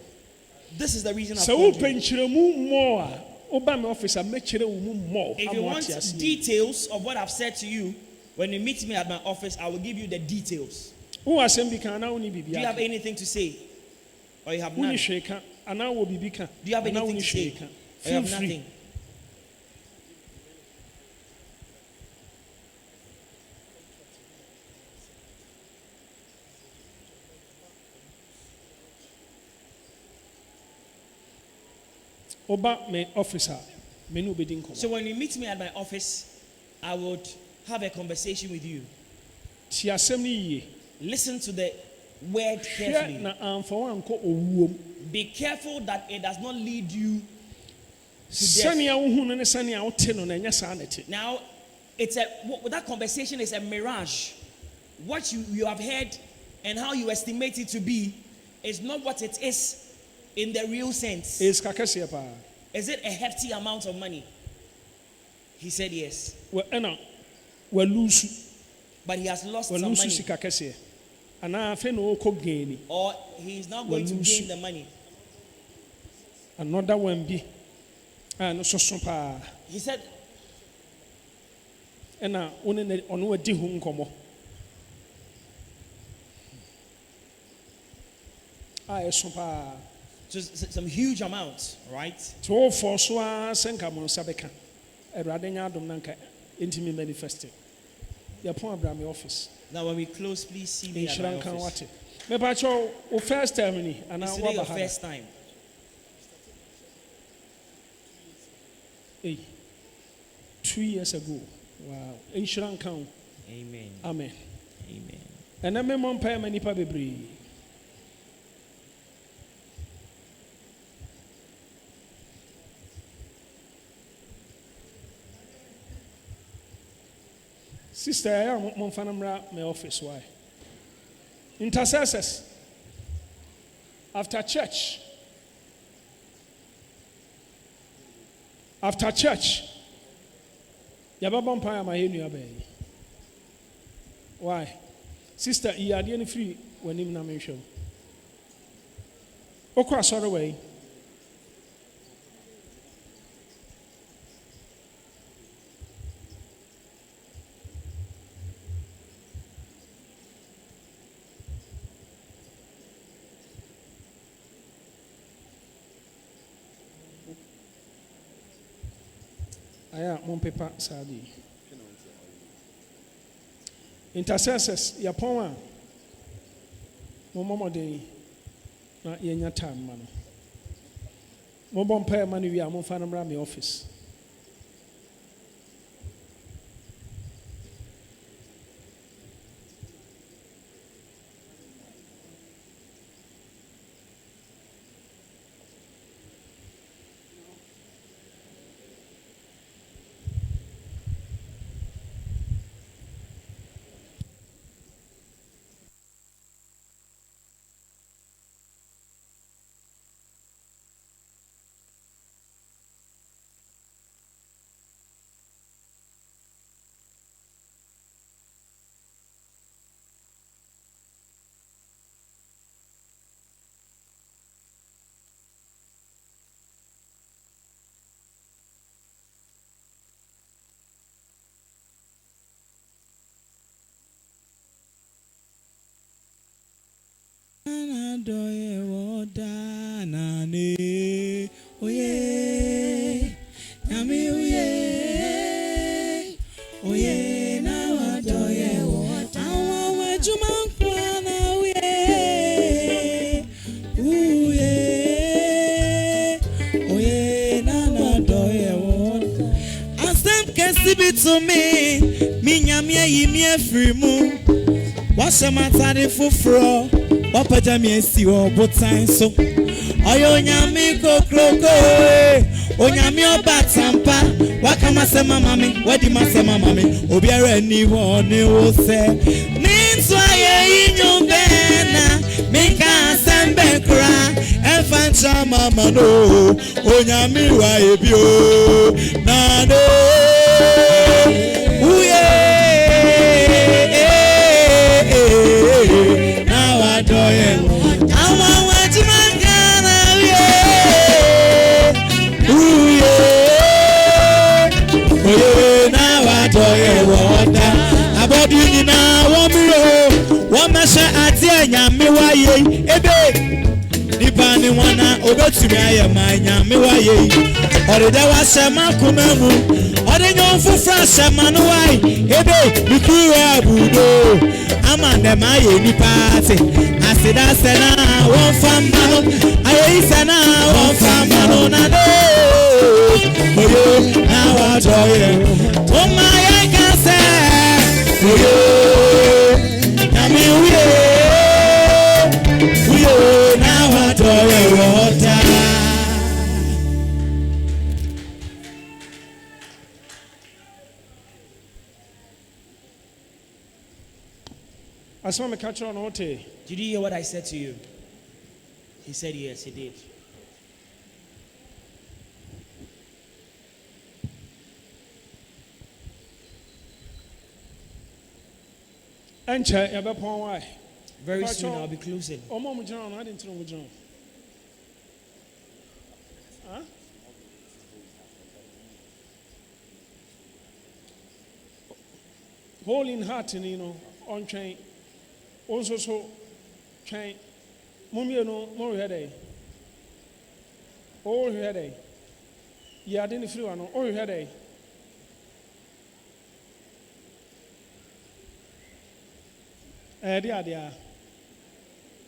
This is the reason I've sɛ called wopɛ you. nkyerɛmu mmɔ a woba me office a mɛkyerɛ wo mu mmɔ If you ama want wate ase details of what I've said to you, when you meet me at my office, I will give you the details. wowɔ asɛm bi ka anaa wone Do you biribi have aka anything to say? Or you have wone none? hwee ka anaa wɔ biribi ka Do you have anaa anything wone to say? hwee ka Or you feel have free nothing? woba me office a me ne wobɛdi nkɔmmɔ So when you meet me at my office, I would have a conversation with you. tie asɛm no yie Listen to the word hwɛ carefully. na amfa wankɔ owuom Be careful that it does not lead you to death. sɛnea wohu no ne sɛnea wote no na ɛnyɛ saa na ɛte Now, that conversation is a mirage. What you have heard and how you estimate it to be is not what it is in the real sense. ɛyɛ sika kɛseɛ paa Is it a hefty amount of money? He said yes. ɛna walusu But he has lost some walusu money. sika kɛseɛ anaa afei na wɔkɔ gaini Or he is now going to Walusu. gain the money. another one bi a no soso paa He said, ɛna ɔno wadi ho nkɔmmɔ a ɛso paa to some huge amount, right? nti wɔwɔfɔ so a sɛ nka mo nsa bɛka awurade nyɛ adom na nka ɛntimi manifeste yɛpɔn abra me office Now, when we close, please see me at my nhyira nka office. wate mepakyɛw wo first time ni anaa Is today your woaba ha first time? Hey, 2 years ago wow nhyira nka wo Amen. amen Amen. ɛnɛ memmɔ mpaeɛ ma nnipa bebree sister ɛyɛ a momfa no mmra my office why intercessors after church yɛbɛbɔ mpaeɛ ama yɛ nnua bɛɛ Why? Sister, you are the only free when him na mention. Okwa sorry way. Aya mon paper sadi. Intercessors yapon a mo momode na yenya time ma no. Mo bom pa ma no wi a mo fa na me office. Doye woda nane oye yami oye na wadoye woda awa juma kwana oye na doye woda asem kesi bi to me nyami yi mi afiri mu washe matari fufuro Papa mi esi o botan so oyo nyami kokroko onyami obatampa wakama se mama mi wadi ma se mama mi obiara ni wo ni wo se ninso aye inyumbe na mika sembe kra efancha mama no onyami wa ebio na no Dipani wana obetumi aye manya mewaye orede wa sema kumemu ode nyon fufra sema no wai ebe bikuru abudo amande maye ni party asida sena won famba no aye sena won famba no na do oyo na wa joye o maye kan se oyo na mi uye I saw me catch on Ote. Did you hear what I said to you? He said yes, he did. Ancha, you better point why. Very soon I'll be closing. Oh, Mom, John, I didn't know John. Huh? Whole in heart, on train. Also, so train. Mummy, more headache. All headache. Yeah, I didn't feel all headache. Dear.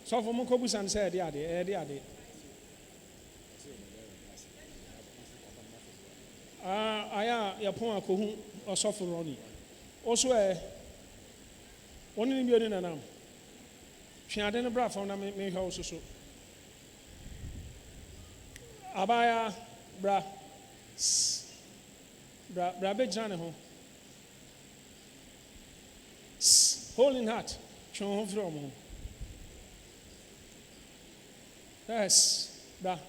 So for Mokobus and said, dear. I am Yapon Kohun or Suffer Ronnie. Also, one in the building and now. She had a bra from me house so. Abaya, bra big Johnny home. Holding heart, show home from home. Yes, bra.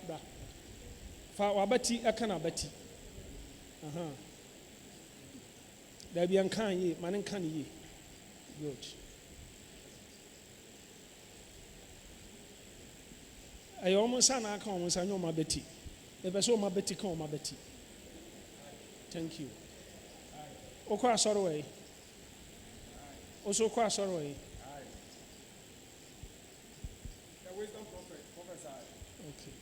For Wabati, I can abati. There be unkind ye, man can ye. Good. I almost an account was I know my Betty. If I saw my Betty, call my Betty. Thank you. Okwa sorry. Also, kwa sorry. The wisdom prophet, prophesy. Okay.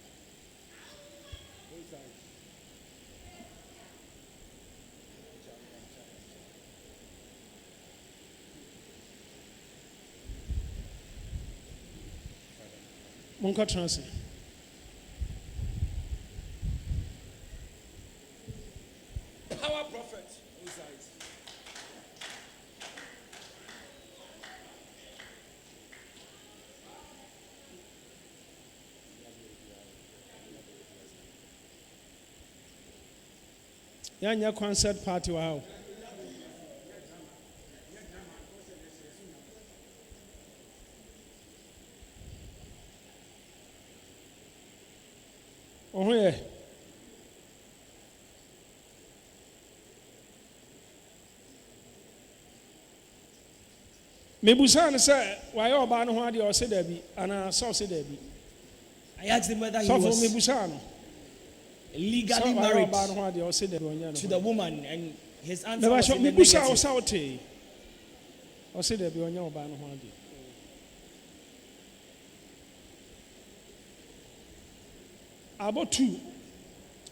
Monka transi. Power prophet, inside. Yanya concert party wow. Oh yeah. Mebusan say why you ba no ho ade o se da bi ana so se da bi. I asked him whether he So for was mebusan legally married to to the woman, and his answer Never was show in me the busa negative. o sauti. O se da bi onya oba no ho ade. About two,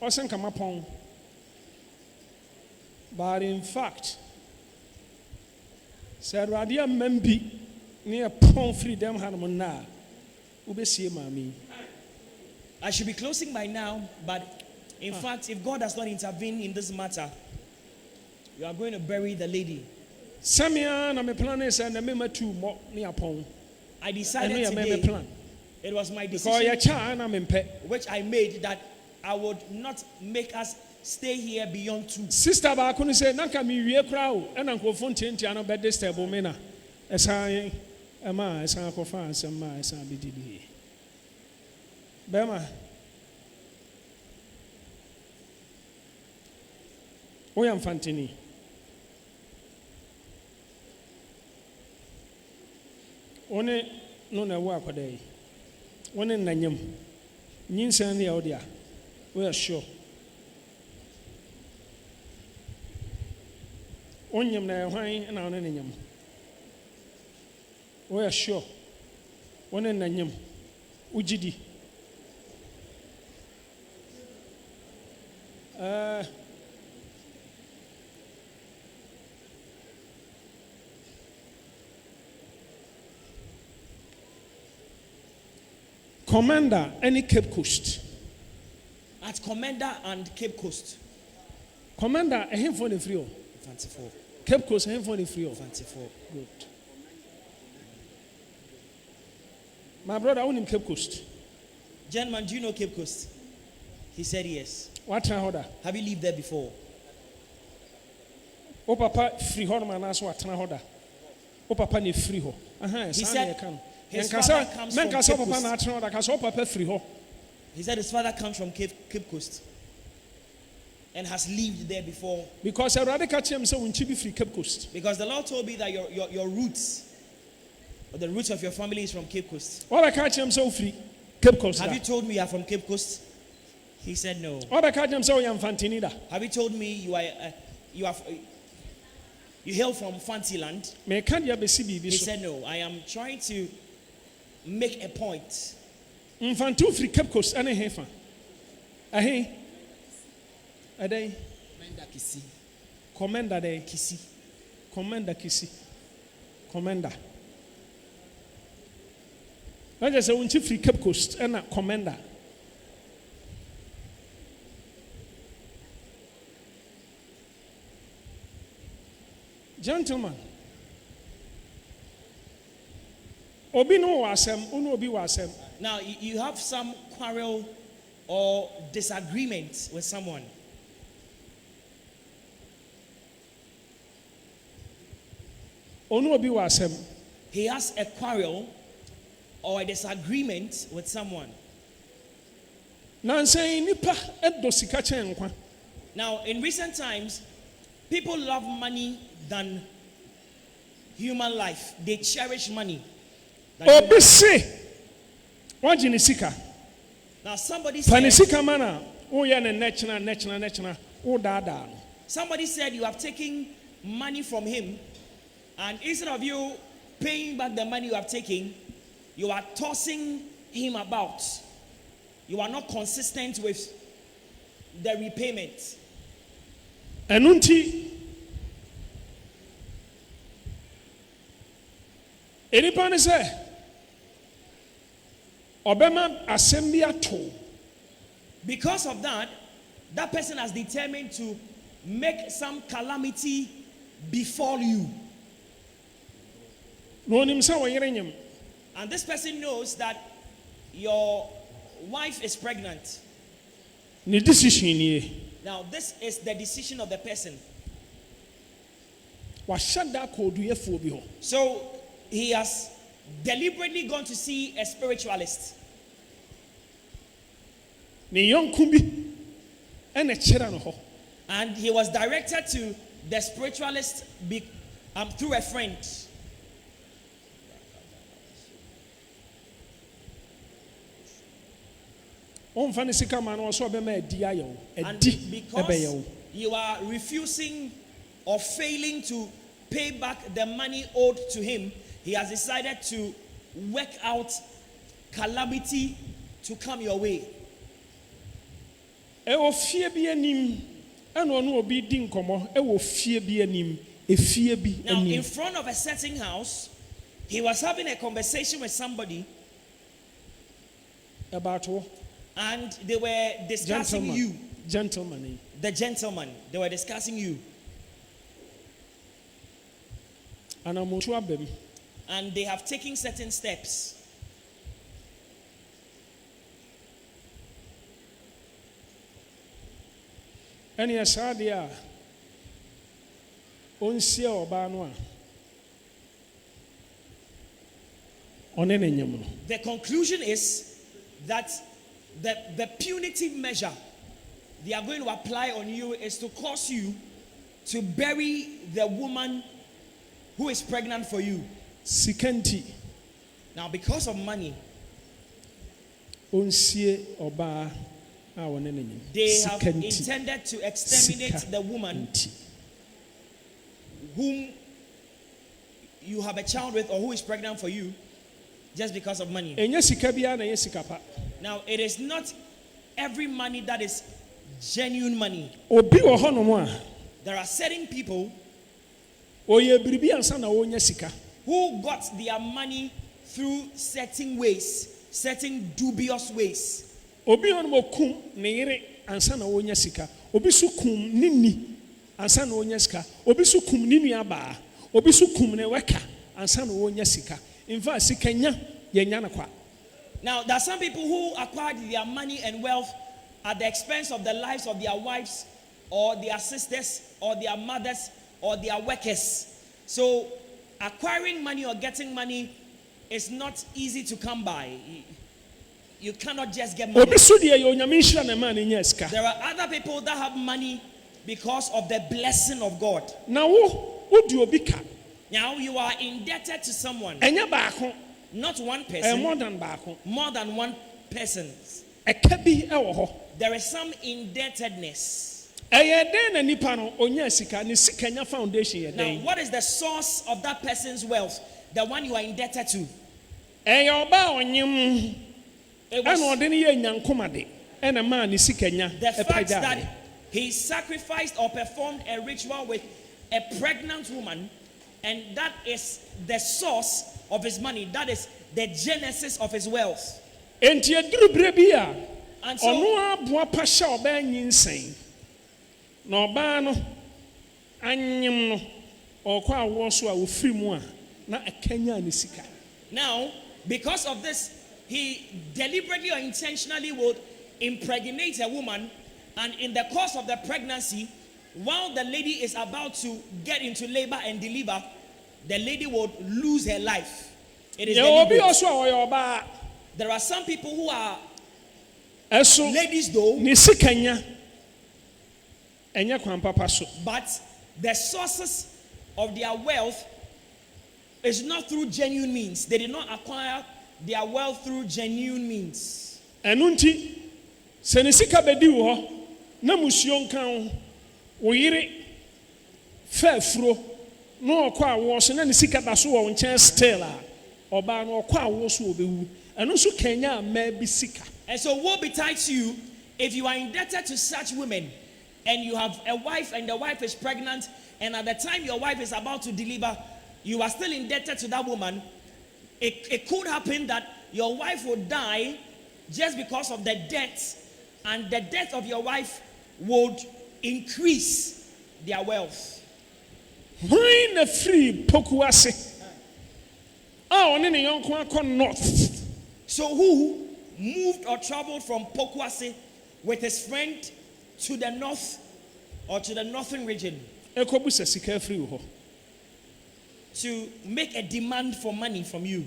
or send come upon. But in fact, said Radia Membi near Pon Freedom Hanmona, Ubesi Mami. I should be closing by now, but in fact, if God does not intervene in this matter, you are going to bury the lady. Samia, I'm a planner, and a member two more near Pon. I I decided know today, plan. it was my Because your decision, child, I'm in pet. which I made, that I would not make us stay here beyond 2. Sister Bakuni said, Nanka mi wie crowd, and Uncle Fontaine, Tiano, bed this table, Mena. As I am, as I confine some my son BDB. Bema. Oyam Fantini. One no na work day. One in Nanyum. Ninsan the Audia. We are sure. Onyam na wine and our name. We are sure. One in Nanyum. Ujidi. Commander, any Cape Coast. At Commander and Cape Coast. Commander, a him for the free. 24. Cape Coast, a him for the free. 24. Good. My brother, I own him Cape Coast. Gentlemen, do you know Cape Coast? He said yes. What order? Have you lived there before? O papa free home and ask what order. O papa ni free ho. He said his Men father comes from kasa Cape papa Coast. na atena order kasa papa free ho. He said his father comes from Cape Coast and has lived there before. Because I rather catch him so when be free Cape Coast. Because the Lord told me that your roots, or the roots of your family is from Cape Coast. All I catch him so free Cape Coast. Have you told me you are from Cape Coast? He said no. All I catch him so yam Fantinida. Have you told me you hail from Fantiland? Me can't ya be CB. He said no. I am trying to make a point. Infantu free Cape Coast ane hefa. Ahe. Ade. Commander Kisi. Commander de Kisi. Commander Kisi. Commander. I just say unchi free Cape Coast and a commander. Gentlemen. Obi no wasem, unu obi wasem. Now you have some quarrel or disagreement with someone. Onu obi wasem. He has a quarrel or a disagreement with someone. Nansen nipa edo sika chen nkwa. Now, in recent times, people love money than human life. They cherish money. Obi se wagye ne sika. Now somebody Fa ne said, sika ma na woyɛ ne nɛkyena wodaadaa no. somebody said you have taken money from him, and instead of you paying back the money you have taken, you are tossing him about. You are not consistent with the repayment. Ɛno nti enipa ne sɛ ɔbɛma asɛm bi ato. Because of that, that person has determined to make some calamity befall you. Na onim sɛ wɔyere nyem. And this person knows that your wife is pregnant. Ne decision nie. Now, this is the decision of the person. Wahyɛ da akɔɔduyɛfoɔ bi hɔ. So, he has deliberately gone to see a spiritualist. Ne yɔnko bi ɛna kyerɛ no hɔ. And he was directed to the spiritualist through a friend. Ɔmfa ne sika ma no ɔsɛ ɔbɛma adi ayɛ wo. And Adi because ɛbɛyɛ wo. you are refusing or failing to pay back the money owed to him, he has decided to work out calamity to come your way. Ɛwɔ fie bi anim ɛna ɔno obi di nkɔmmɔ ɛwɔ fie bi anim efie bi Now, in anim. front of a certain house, he was having a conversation with somebody, About what? and they were discussing you, Gentleman. the gentleman. They were discussing you, Anamotu abem. and they have taken certain steps. Ɛne ɛsaa deɛ a ɔnsie ɔbaa no a ɔne ne nyem no. The conclusion is that the punitive measure they are going to apply on you is to cause you to bury the woman who is pregnant for you. Sika nti Now, because of money, ɔnsie ɔbaa a ɔne ne nyem. they have Sika nti. intended to exterminate Sika the woman nti. whom you have a child with or who is pregnant for you just because of money. Ɛnyɛ sika biara na ɛyɛ sika pa. Now, it is not every money that is genuine money. Obi wɔ hɔnom a There are certain people ɔyɛ biribi ansa na ɔnya sika. who got their money through certain ways, certain dubious ways. Obi hɔnom okum ne yere ansa na ɔnya sika. Obi so kum ne ni ansa na ɔnya sika. Obi so kum ne nua baa. Obi so kum ne wɛka ansa na ɔnya sika. In fact, sika nya yɛnya no kwa. Now, there are some people who acquired their money and wealth at the expense of the lives of their wives or their sisters or their mothers or their workers. So, acquiring money or getting money is not easy to come by. You cannot just get money. Obi so deɛ yɛ onyame nhyira ne ma ne nya sika. There are other people that have money because of the blessing of God. Na wodi obi ka. Now, you are indebted to someone, Ɛnyɛ baako. not one Ɛyɛ person, more than baako. more than one person. Ɛka bi ɛwɔ hɔ. There is some indebtedness. Ɛyɛ den na nipa no onya sika ne sika nya foundation yɛ Now, den. what is the source of that person's wealth? The one you are indebted to. Ɛyɛ ɔbaa ɔnyem It ɛna was ɔde ne yɛ nyankomade ɛna maa ne sika nya the fact ɛpagya. that he sacrificed or performed a ritual with a pregnant woman, and that is the source of his money. That is the genesis of his wealth. Enti eduru bere bi a And so, ɔno aboa pa hyɛ ɔbaa nyinsɛn. Na ɔbaa no anyem no ɔkɔ awoɔ so a ofiri mu a na ɛkanya ne sika. now, because of this, he deliberately or intentionally would impregnate a woman, and in the course of the pregnancy, while the lady is about to get into labor and deliver, the lady would lose her life. It is Yɛ obi deliberate. ɔso a ɔyɛ ɔbaa There are some people who are ɛso ladies though, ne sika nya ɛnyɛ kwan papa so. but the sources of their wealth is not through genuine means. They did not acquire their wealth through genuine means. Enunti senisika bedi wo na musuo nkan wo oyire fafuro no okwa awo so na nisika da so wo nchen still a oba no okwa awo so obewu eno so kenya ma bi sika. And so woe betides you if you are indebted to such women and you have a wife and the wife is pregnant, and at the time your wife is about to deliver, you are still indebted to that woman. It could happen that your wife will die just because of the debt, and the death of your wife would increase their wealth. When the free pokuase. Oh, on young north. So who moved or traveled from Pokuase with his friend to the north or to the northern region to make a demand for money from you?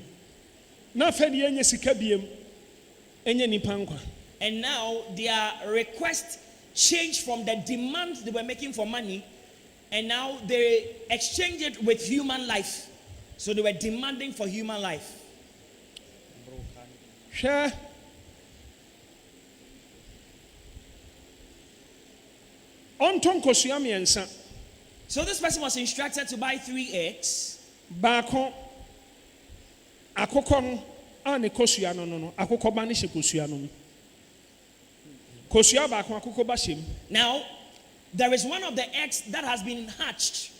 And now their request changed from the demand they were making for money, and now they exchanged it with human life. So they were demanding for human life. Sure. So this person was instructed to buy 3 eggs. Bako akoko no ane kosua no akoko ba ne hye kosua no kosua ba akoko ba hyem. Now there is one of the eggs that has been hatched.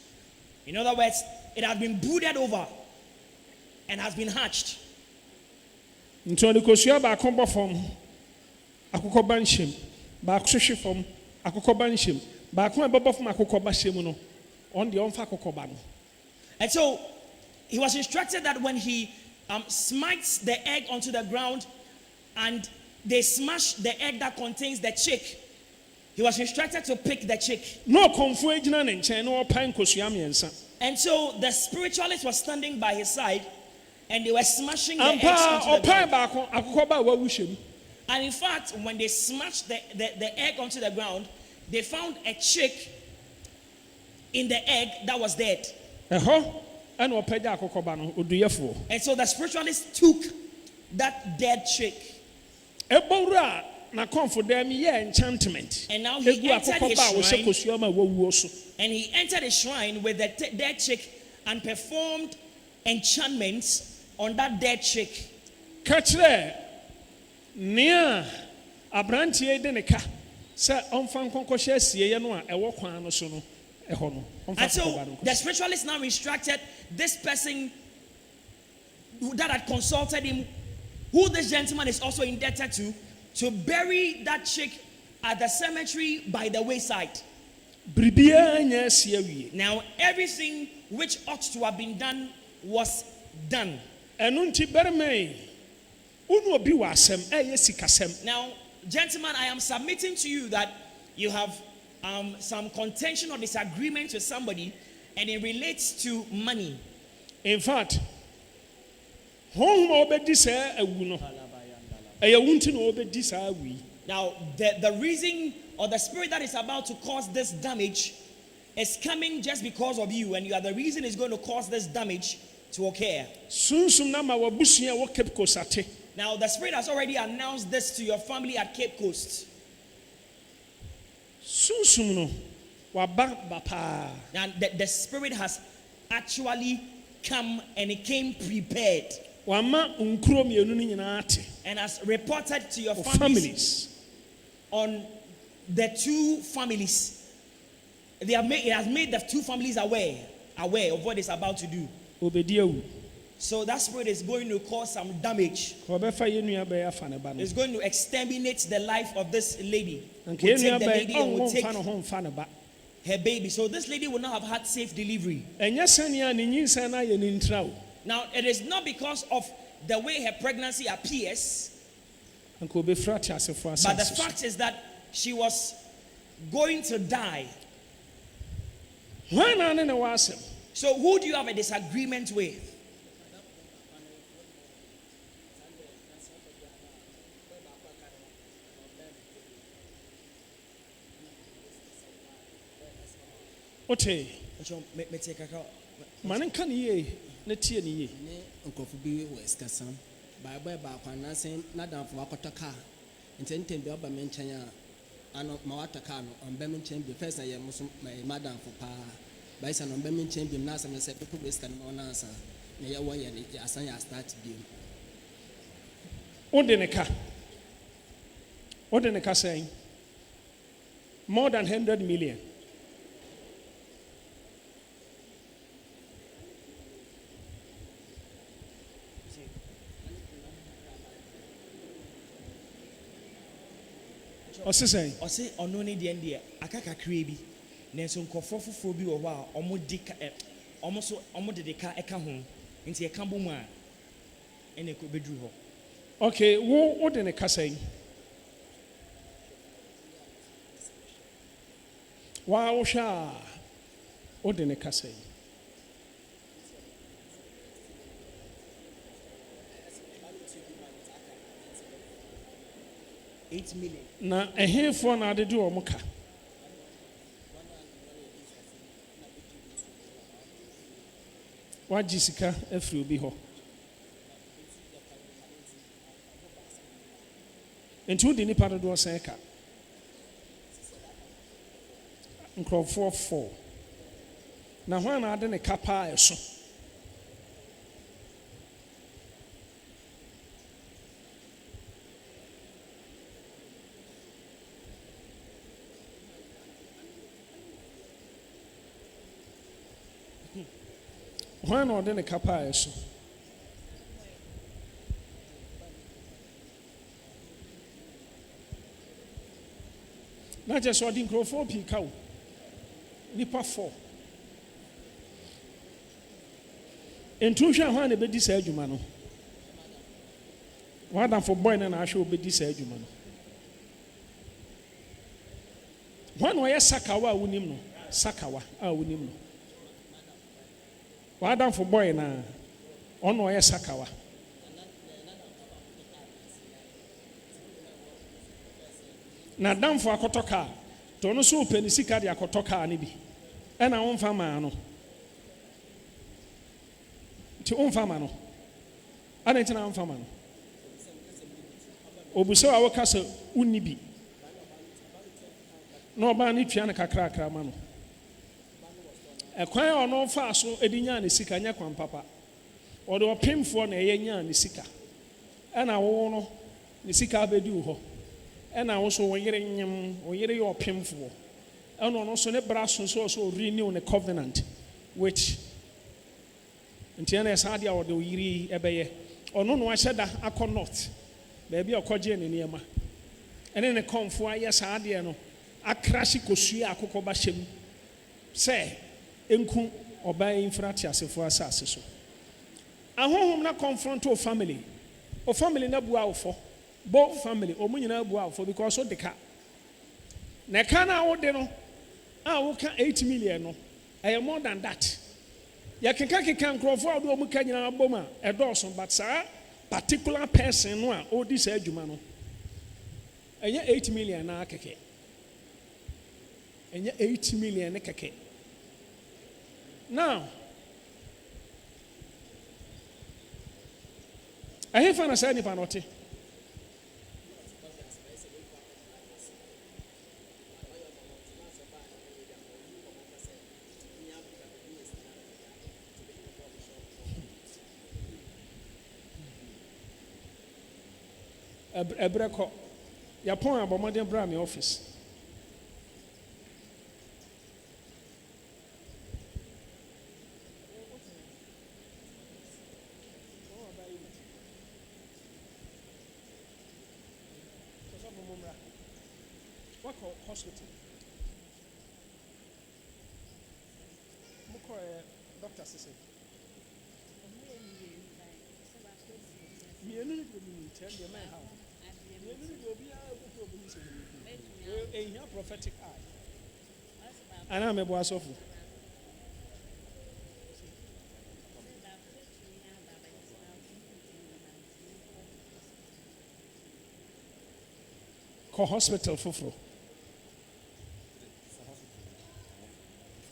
In other words, it has been brooded over and has been hatched. Nto ne kosua ba akoko fom akoko ba hyem ba hwehwe fom akoko ba hyem ba akoko bebo fom akoko ba hyem no on the onfa akoko ba no. And so he was instructed that when he smites the egg onto the ground and they smash the egg that contains the chick, he was instructed to pick the chick. No konfu ejina ne nchen no pan kosua miensa. And so the spiritualist was standing by his side and they were smashing the eggs onto the ground. And in fact, when they smashed the egg onto the ground, they found a chick in the egg that was dead. And so the spiritualist took that dead chick. And now he entered his shrine. And he entered his shrine with the dead chick and performed enchantments on that dead chick. Nia abrantie de ne ka se onfa nkonkoshe asieye no a ewo kwan no so no eho no. And so the spiritualist now instructed this person that had consulted him, who this gentleman is also indebted to bury that chick at the cemetery by the wayside. Now everything which ought to have been done was done. Now, gentlemen, I am submitting to you that you have some contention or disagreement with somebody, and it relates to money. In fact, now the reason or the spirit that is about to cause this damage is coming just because of you, and you are the reason it's going to cause this damage to occur. Now, the spirit has already announced this to your family at Cape Coast. And the spirit has actually come, and it came prepared and has reported to your families on the 2 families. It has made the 2 families aware of what it's about to do. So that spirit is going to cause some damage. It's going to exterminate the life of this lady. Will take the lady and will take her baby. So this lady will not have had safe delivery. Now it is not because of the way her pregnancy appears, but the fact is that she was going to die. So who do you have a disagreement with? Ote. Manen kan ye ne tie ne ye. ne nkɔfo bi wɔ sikasam baabɔ baako anaasɛ n'adamfo wakɔtɔ kaa ntɛntɛn bi ɔba me nkyɛn a ano ma watɔ kaa no ɔmbɛ me nkyɛn bi fɛs na yɛ mo so madamfo paa bayi sɛ no ɔmbɛ me nkyɛn bi mu n'asɛm sɛ pepa wɔ sika no ma ɔnansa na yɛwɔ yɛ ne asan yɛ start bi mu. Wode ne ka sɛn more than 100 million. Ɔse sɛn ɔse ɔno ne deɛ ndeɛ aka kakraa bi nanso nkɔfoɔ foforɔ bi wɔ hɔ a ɔmo de ka ɛka ho nti ɛka bɔ mu a ɛna ɛkɔ bɛduru hɔ. Okay, wode ne ka sɛn wohwɛ a wode ne ka sɛn 8 million. na ɛhefoɔ na adede wɔ ka wagye sika afiri obi hɔ nti wode nipa dodoɔ sɛn ka nkurɔfoɔ 4 na hwan na ade ne ka paa ɛso hwan na ɔde ne ka paa ɛso na kyerɛ sɛ ɔde nkurɔfoɔ pii ka wo nipa 4 nti wohwɛ a hwan na ɛbɛdi saa adwuma no wadamfo bɔe no na ahwɛ wobɛdi saa adwuma no hwan na ɔyɛ sakawa a wonim no sakawa a wonim no wadamfo bɔe no a ɔno ɔyɛ sakawa na damfo akɔtɔ kaa to ɔno so wopɛ ne sika de akɔtɔ kaa no bi ɛna womfa maa no nti womfa ma no adɛn nti na womfa ma no obusɛ a woka sɛ wonni bi na ɔbaa ne tua no kakrakra ma no ɛkwan a ɔno faa so de nyaa ne sika nyɛ kwan papa ɔde ɔpemfoɔ na ɛyɛ nyaa ne sika ɛna wo no ne sika bɛdi wo hɔ ɛna wo so wo yere nyem wo yere yɛ ɔpemfoɔ ɛna ɔno so ne bra so so renew ne covenant which nti ɛna ɛsa adeɛ a ɔde wo yere ɛbɛyɛ ɔno no ahyɛ da akɔ north baabi a ɔkɔgye ne nneɛma ɛne ne kɔmfoɔ ayɛ saa adeɛ no akrahye kosua akokɔ ba hyɛm sɛ enku ɔbaa yi mfra te asefoɔ asase so ahohom na confront o family na bua awofo both family ɔmo nyinaa bua awofo because o de ka na ka na wo de no a woka 8 million no ɛyɛ more than that yɛkeka nkurɔfoɔ a wɔde ɔmo ka nyinaa bom a ɛdɔɔso but saa particular person no a ɔdi saa adwuma no ɛnyɛ 8 million na kɛkɛ ɛnyɛ 8 million ne kɛkɛ now ɛhefa na saa nipa no ɔte ɛbrɛ kɔ yɛpɔn abɔmmɔden bra me office wakɔ hospital mokɔ doctor sese mmienu ne deɛ menu nkyɛn deɛ mɛn ha mmienu ne deɛ obiara wopɛ obi sɛ ɛhia prophetic eye anaa mɛbɔ asɔfo kɔ hospital foforɔ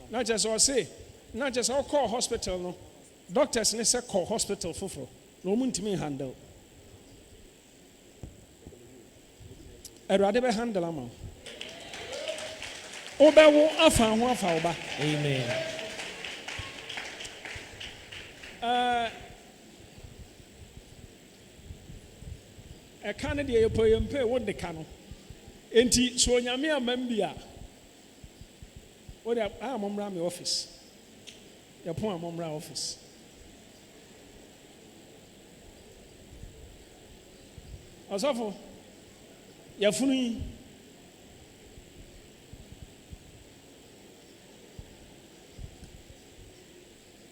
na kyerɛ sɛ ɔse na kyerɛ sɛ ɔkɔɔ hospital no doctors ne say call hospital foforo no muntimi handle Erade be handle ama obewo afa ho afa oba Amen. Eka ne de yepoyempe wo de ka no enti so onyame amam bia wo de amomra me office yepon amomra office asofo yafunu yi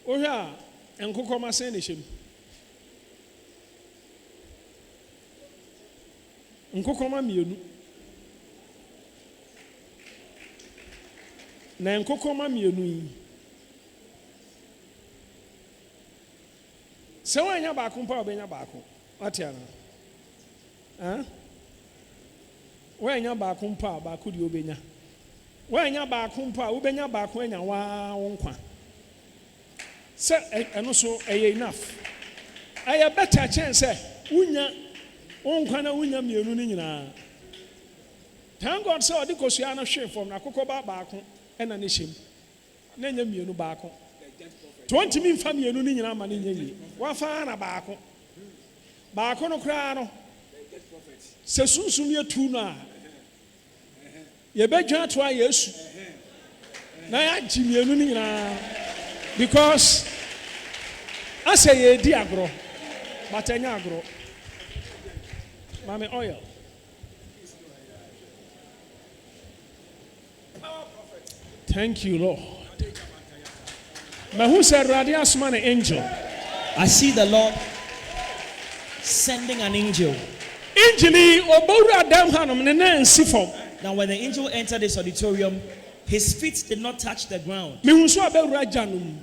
ohwe a enkokoma sen ne hyem nkokoma mienu na nkokoma mienu yi se wanya baako mpa obenya baako atia na wanya baako mpa baako di obenya wanya baako mpa obenya baako anya wa wonkwa se eno so enough aya better chance unya wonkwa na unya mienu ni nyina thank God say odi kosua na hwe from na kokoba baako ena ne hyem na nya mienu baako 20 min fa mienu ni nyina ma ne nya yi wa fa na baako baako no kra no se sunsum ye tu no a ye bedwa to a Yesu na ya ji mienu ni nyina because I say ye di agro but enya agro mame oil thank you Lord. But who said radius man angel? I see the Lord sending an angel. Angeli obora dam hanom ne na nsifom. Now when the angel entered this auditorium, his feet did not touch the ground. Me hu so abewura janum.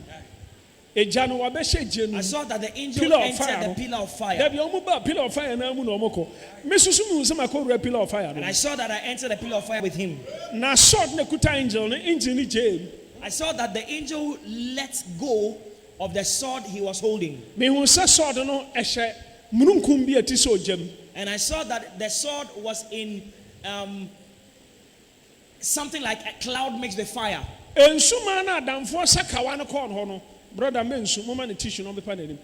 Ejanu wabehye jenu. I saw that the angel entered the pillar of fire. There be omuba pillar of fire na mu na omoko. Me susu mu se makowura pillar of fire. And I saw that I entered the pillar of fire with him. Na sword ne kuta angel ne angel ni jam. I saw that the angel let go of the sword he was holding. Me hu se sword no ehye mununkum bi ati so jam. And I saw that the sword was in something like a cloud mixed with fire. Ensuma na adamfo sakawa no kon ho no. Brother mensu mama ne tissue no be pa nanim.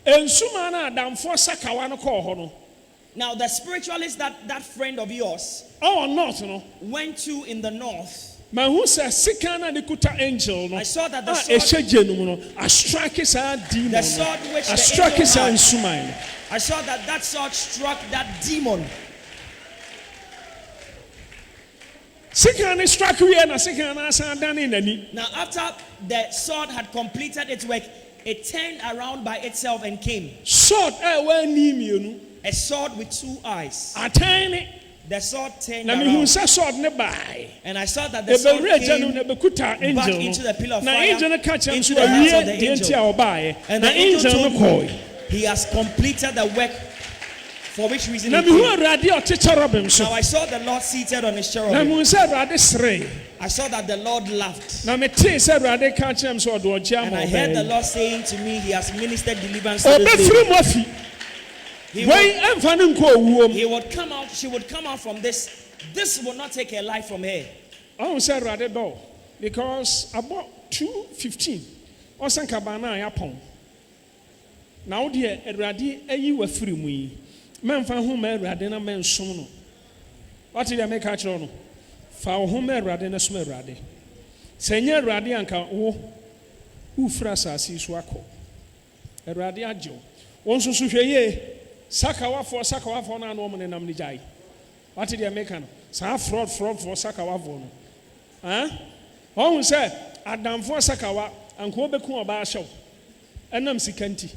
Ensuma na adamfo sakawa no kon ho no. Now the spiritualist that friend of yours North no went to in the north. Ma who says sikana de kuta angel no. I saw that the sword no a strike is a demon. The sword which a strike is had, ensuma. I saw that sword struck that demon. Sikana strike we na sikana san dan in ani. Now after the sword had completed its work, it turned around by itself and came. Sword a sword with two eyes. Atani. The sword turned around. And I saw that the sword came back into the pillar of fire, into the hands of the angel. And the angel told me he has completed the work for which reason he came. Now I saw the Lord seated on his cherubim. I saw that the Lord laughed. And I heard the Lord saying to me, he has ministered deliverance to this lady. He would come out, she would come out from this. This will not take her life from her. I said rather door because about 2:15 or some cabana yapon. Now dear Eradi you were free me. Men found whom Radina men sono. What did I make a chrono? Found whom Radina smell radi. Senior Radianka who frasa sees wako. Eradiajo. Once ye. Sakawa for na no man nam nijai. What did you make an? Sa fraud for Sakawa vono. Oh say Adam for Sakawa and Kobeku about show. And I'm sikanti.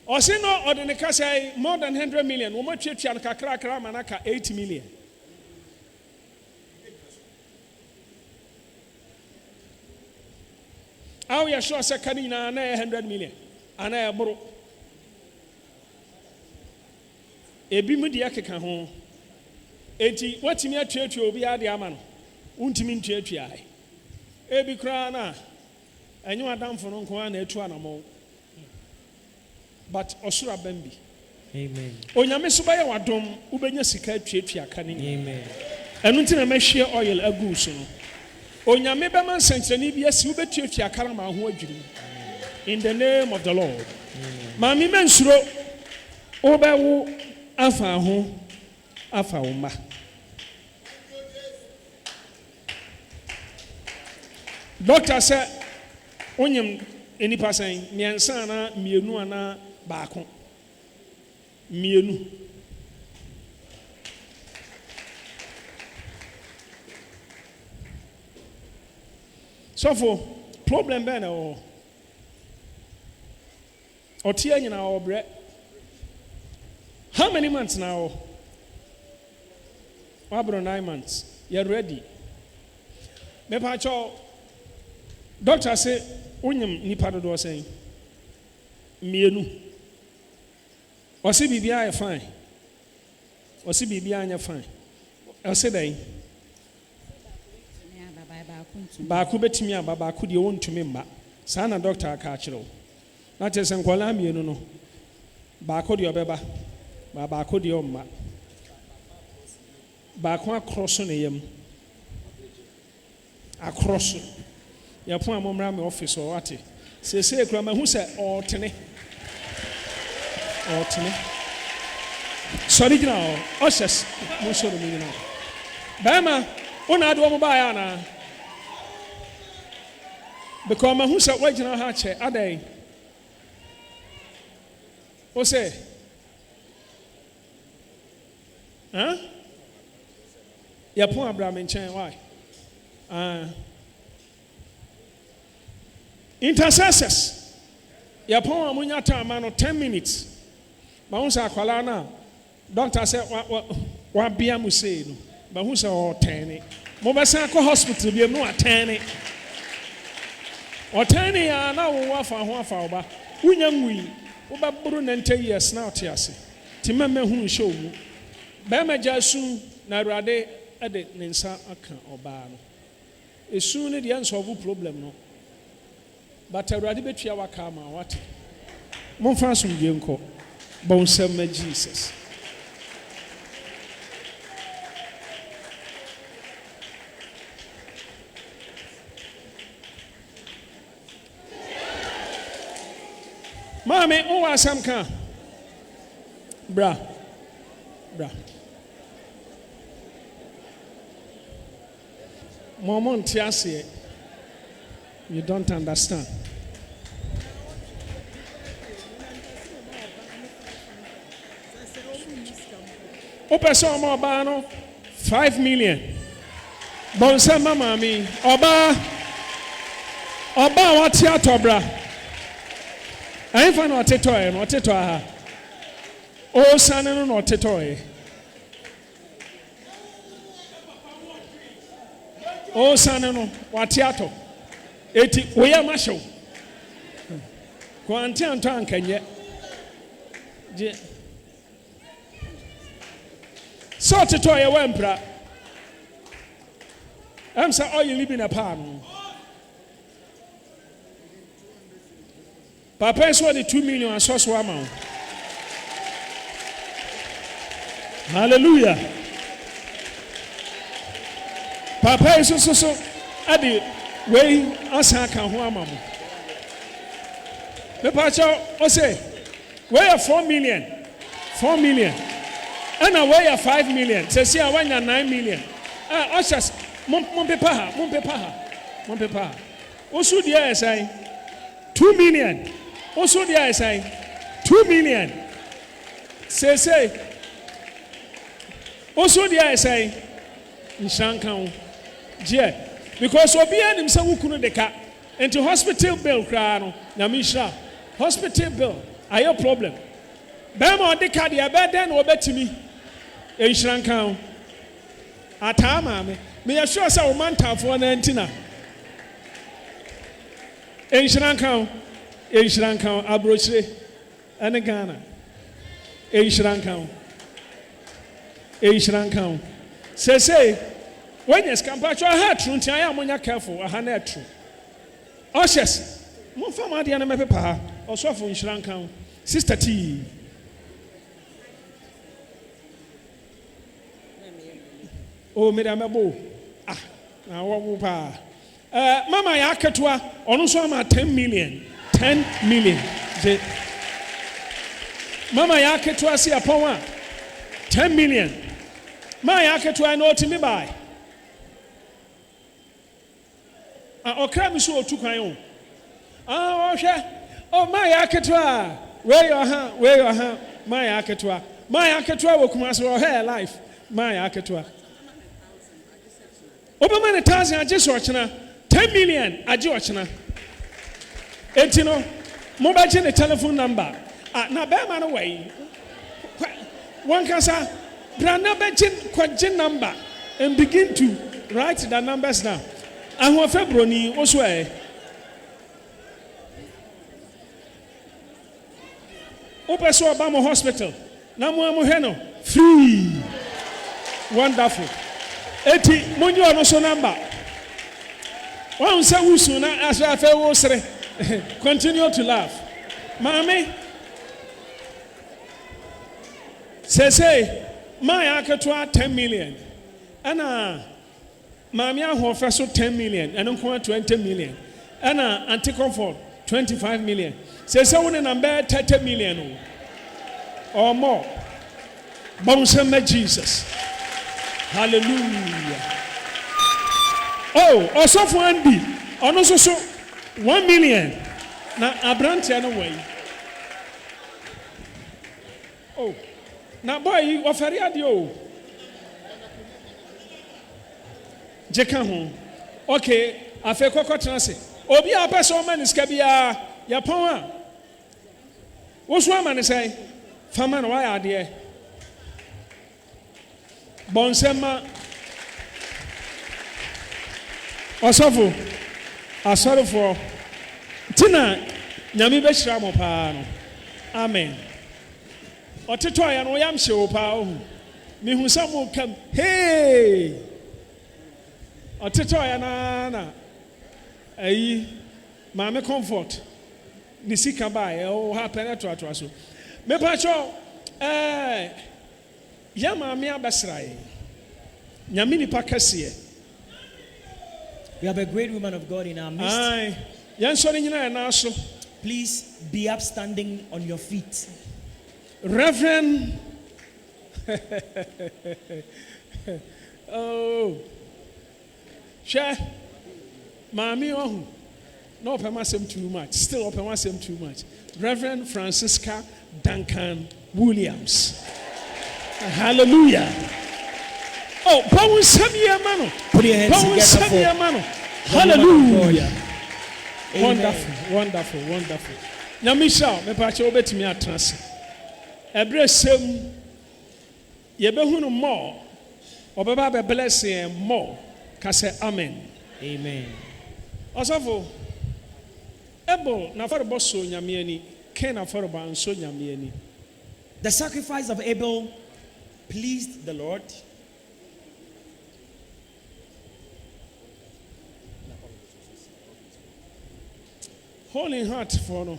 Or say no or the Nekasa more than 100 million. Woman church and Kakra Manaka 80 million. How you sure Sakanina 100 million? And I bro. Ebi mu dia keka ho enti watimi atuatua obi ade ama no untimi ntuatua ai ebi kra na ɛnyɛ adamfo no nko na etu anamɔ but ɔsoro abɛn bi Amen. onyame so bɛyɛ wadom wobɛnya sika atuatua aka ne nyinaa Amen. ɛno nti na mɛhwie oil agu so no onyame bɛma nsɛnkyerɛnne bi asi wobɛtuatua aka no ma ho adwiri in the name of the Lord maame mansuro wobɛwo afa ho afa wo mma doctor sɛ wonyam nipa sɛn mmiɛnsa na mmienu ana baako mmienu sɔfo problem bɛn na ɛwɔ ɔteɛ nyinaa ɔbrɛ how many months na ɛwɔ wabro 9 months you're ready mepatwɔ doctor sɛ wonyam nipa dodoɔ sɛn mmienu ɔsi biribiara yɛ fine ɔsi biribiara nyɛ fine ɔsi dɛn baako bɛtumi aba baako deɛ wɔntumi mma saa na doctor aka akyerɛ wo na kyerɛ sɛ nkɔlaa mmienu no baako deɛ ɔbɛba baako deɛ ɔmma baako akorɔ so ne yam akorɔ so yɛpo a mommra me office wɔ wate seesei kura mahu sɛ ɔɔtene sɔre gyina hɔ ɔhyɛ mo nsɔre mu nyinaa bɛrima wona ade wɔn baeɛ anaa because mahu sɛ woagyina ha akyɛ adɛn wo sɛ yɛpo abra me nkyɛn why intercessors yɛpɔn a monya time no 10 minutes mahu sɛ akwalaa no a doctor sɛ wabea mu sei no mahu sɛ ɔtɛne mobɛsan akɔ hospital biam no watɛne ɔtɛne a na wowɔ afa ho afa wo ba wonya nwui wobɛboro 90 years na ɔte ase nti mɛmɛhunu hyɛ wo mu bɛrima gya asu na awurade de ne nsa aka ɔbaa no esu no deɛ nsɔvo problem no but awurade bɛtua waka ama wate momfa asomdwe nkɔ bɔ nsɛm ma Jesus maame wowɔ asɛm ka bra mɔmɔ nte aseɛ you don't understand wopɛ sɛ ɔma ɔbaa no 5 million bɔnsɛ ma maame ɔbaa wɔte atɔbra ɛmfa na ɔtetɔɛ no ɔtetɔ aha ɔsane no na ɔtetɔɛ ɔsane no wate atɔ eti woyɛ ma hyew kwante antɔ ankanyɛ gye sɛ ɔtetɔɛ wɔ mpra ɛm sɛ ɔyɛ bi na paa no papa yi so ɔde 2 million asɔ so ama wo hallelujah papa yi so ade wei asa aka ho ama mo mepa kyɛw ɔsɛ wei yɛ 4 million ɛna wei yɛ 5 million sɛsi a wanya 9 million ɔhyɛ mompepa ha wosu deɛ yɛ sɛn 2 million wosu deɛ yɛ sɛn 2 million sɛsɛ wosu deɛ yɛ sɛn nhyira nka wo gyeɛ because obiara nim sɛ wo kunu de ka nti hospital bill koraa no nyame nhyira hospital bill ayɛ problem bɛrima ɔde ka deɛ ɛbɛdɛn na wɔbɛtumi nhyira nka wo ataa maame meyɛ sure sɛ wo mantafoɔ no anti na nhyira nka wo aburokyire ɛne Ghana nhyira nka wo sɛsɛ when you scampatch, I had true, I am on your careful, I had true. Ushers, mo fama dia na me pepa ha. Osofo nhira nkan. Sister T. Oh, me da mebo. Ah, na wo pa. Mama ya ketua, ono so ama 10 million. 10 million. Mama ya ketua si apon a 10 million. Ma ya ketua no timi buy. Okra mi so otu kwan o. Oh hwe. Oh ma ya ketua. Where your hand. Ma ya ketua. Ma ya ketua wo kuma so hair life. Ma ya ketua. Obama ne 1,000 aje so ochena. 10 million aje ochena. Enti no mo ba je the telephone number. Na be ma no way. One kasa brana be je number and begin to write the numbers down. Ahun February oso e. Open so Obama hospital. Na mo hwe no free. Wonderful. Eti monyo ono so number. One say Owusu na aswa fe wo sere. Continue to laugh. Mami. Say my aketwa 10 million. Ana Mami aho fa so 10 million. Eno ko 20 million. Ana anti-comfort 25 million. Say one number 30 million or more. Bonsema Jesus. Hallelujah. Oh, also for Andy. Ono so 1 million. Na abrante no way. Oh. Na boy oferi adio. Jeka ho. Okay, afa kokotena se. Obi a person man iska bia ya pon a. Wo so ama ne sai. Fama na wa ade. Bonsema Osofo Asorofo Tina nyame be hira mo pa no. Amen. Oteto ya no yam hye wo pa ohu. Mi hu sam kam. Hey! Oteto ya na ayi maame comfort ni sika ba e o ha peneto aso. Me pa cho ya maame abasrae. Nyame ni pa kase. We have a great woman of God in our midst. Aye. Yan so ni nyina na so. Please be upstanding on your feet. Reverend Oh. Share. Mami ohu. No open myself too much. Still open myself too much. Reverend Francisca Duncan Williams. Hallelujah. Oh, Paul Samuel Mano. Put your hands together for Mano. Hallelujah. Amen. Wonderful. Nyamisha, me pa che obetimi atrase. Ebre sem ye behunu more. Obeba be bless him more. Ka say amen. Amen. Osofo able na faro boso nyame ani, ken na faro ban so nyame ani. The sacrifice of Abel pleased the Lord. Holy heart for no.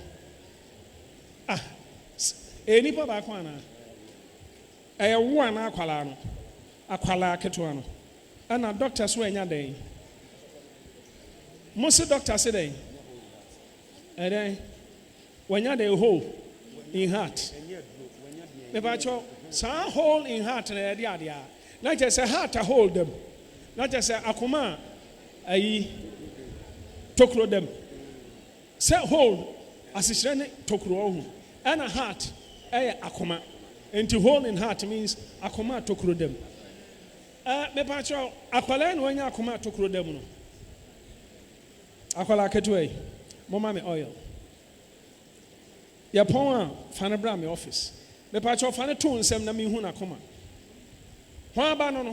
Enipa ba kwa na. Wo ana akwala no. Akwala keto no. Ana doctor so enya den. Most doctor say den. Den. Wenya den hole in heart. Me ba cho sa hole in heart na e dia dia. Not just a heart to hold them. Not just a akoma ayi tokro them. Say hold asishrene tokro ohu. And a heart akoma. And to hold in heart means akoma tokro them. Me pa cho akwala no anya akoma tokro dem no. Akwala ketwe. Mama me oil. Ya pon a fane bra me office. Me pa cho fane to nsem na me hu na akoma. Hwan ba no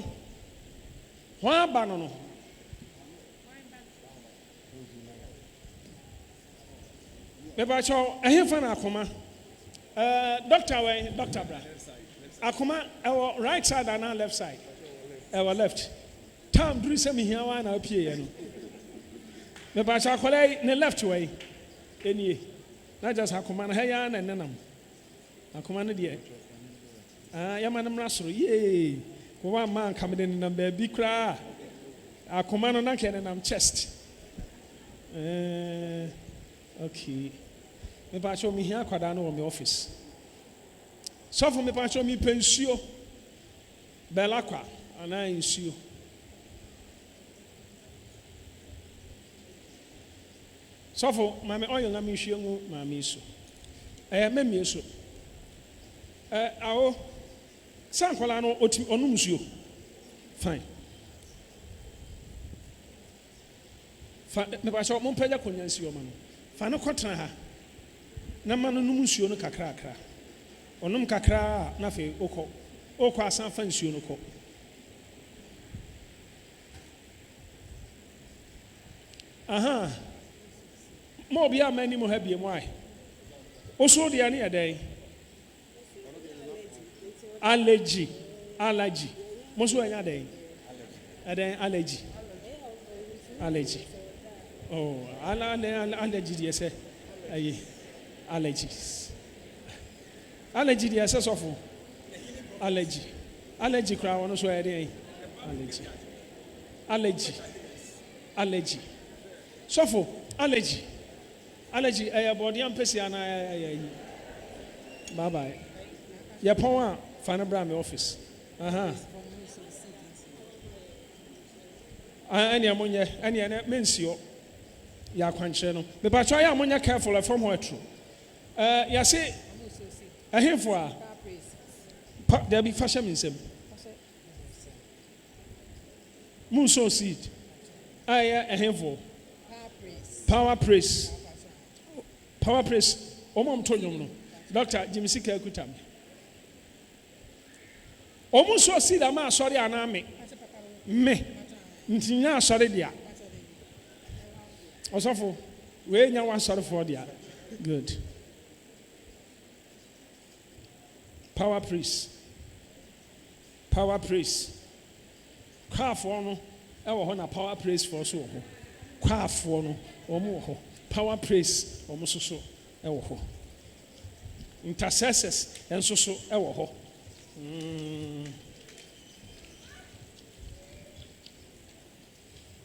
no. Me pa cho ehe fane akoma. Doctor way, Doctor Bra. Akoma our right side and our left side. Our left. Tam duru se me hia wa na apie ye no. Me ba cha kwale ne left way. Enie. Na just akoma na ha ya na nenam. Akoma ne de. Ya manam na soro. Ye. Ko wa man kam de nenam ba bi kra. Akoma no na ke nenam chest. Okay. Me ba cha me hia kwada no wo me office. So for me ba cha me pensuo. Bela kwa ana nsuo. So for mama oil na me hwie ngu mama so. Memie so. Awo san kwala no onum nsuo. Fine. Fa me ba so mo mpaja konya nsuo ma no. Fa no kotena ha. Na ma no num nsuo no kakra kakra. Onum kakra na fe okọ asan fa nsuo no kọ. Aha. Mo bia mani mo ha bia mo ai. Oso dia ne yedai. Allergy. Mo so anya dai. Allergy. Oh, allergy dia say. Ayi. Allergies. Allergy dia say sofo. Allergy kra wono so ede allergy sofo allergy body am pesi ana bye bye ya pon a fa bra me office ani amonye ani ene mensio ya kwanche no me ba twa ya amonye careful from where true ya say ahemfo a there be fashion in some. Moon so seed. A handful. Power praise. Omom told you no. Doctor Jimmy Sika Kutam. Almost so seed a man sorry an army. Me. Ntinya sorry dia. Osofo. We nya one sorry for dia. Good. Power praise. Kwafo no e wo ho na power praise for so ho. Kwafo no omo ho. Power praise omo so e wo ho. Intercessors enso so e wo ho.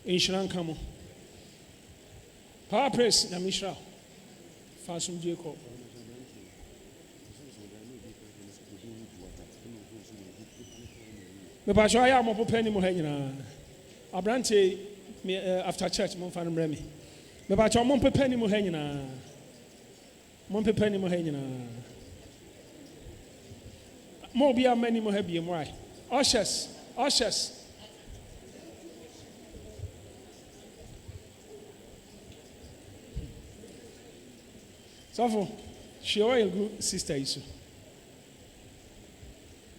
Inshran kamo. Power praise na mishra. Fasum Jacob. Me ba sho ya mo popani mo ha nyina abrante me after church mo fa no mra me ba sho mo popani mo ha nyina mo bia mani mo ha bia mo ai ushers so for she oil good sister isu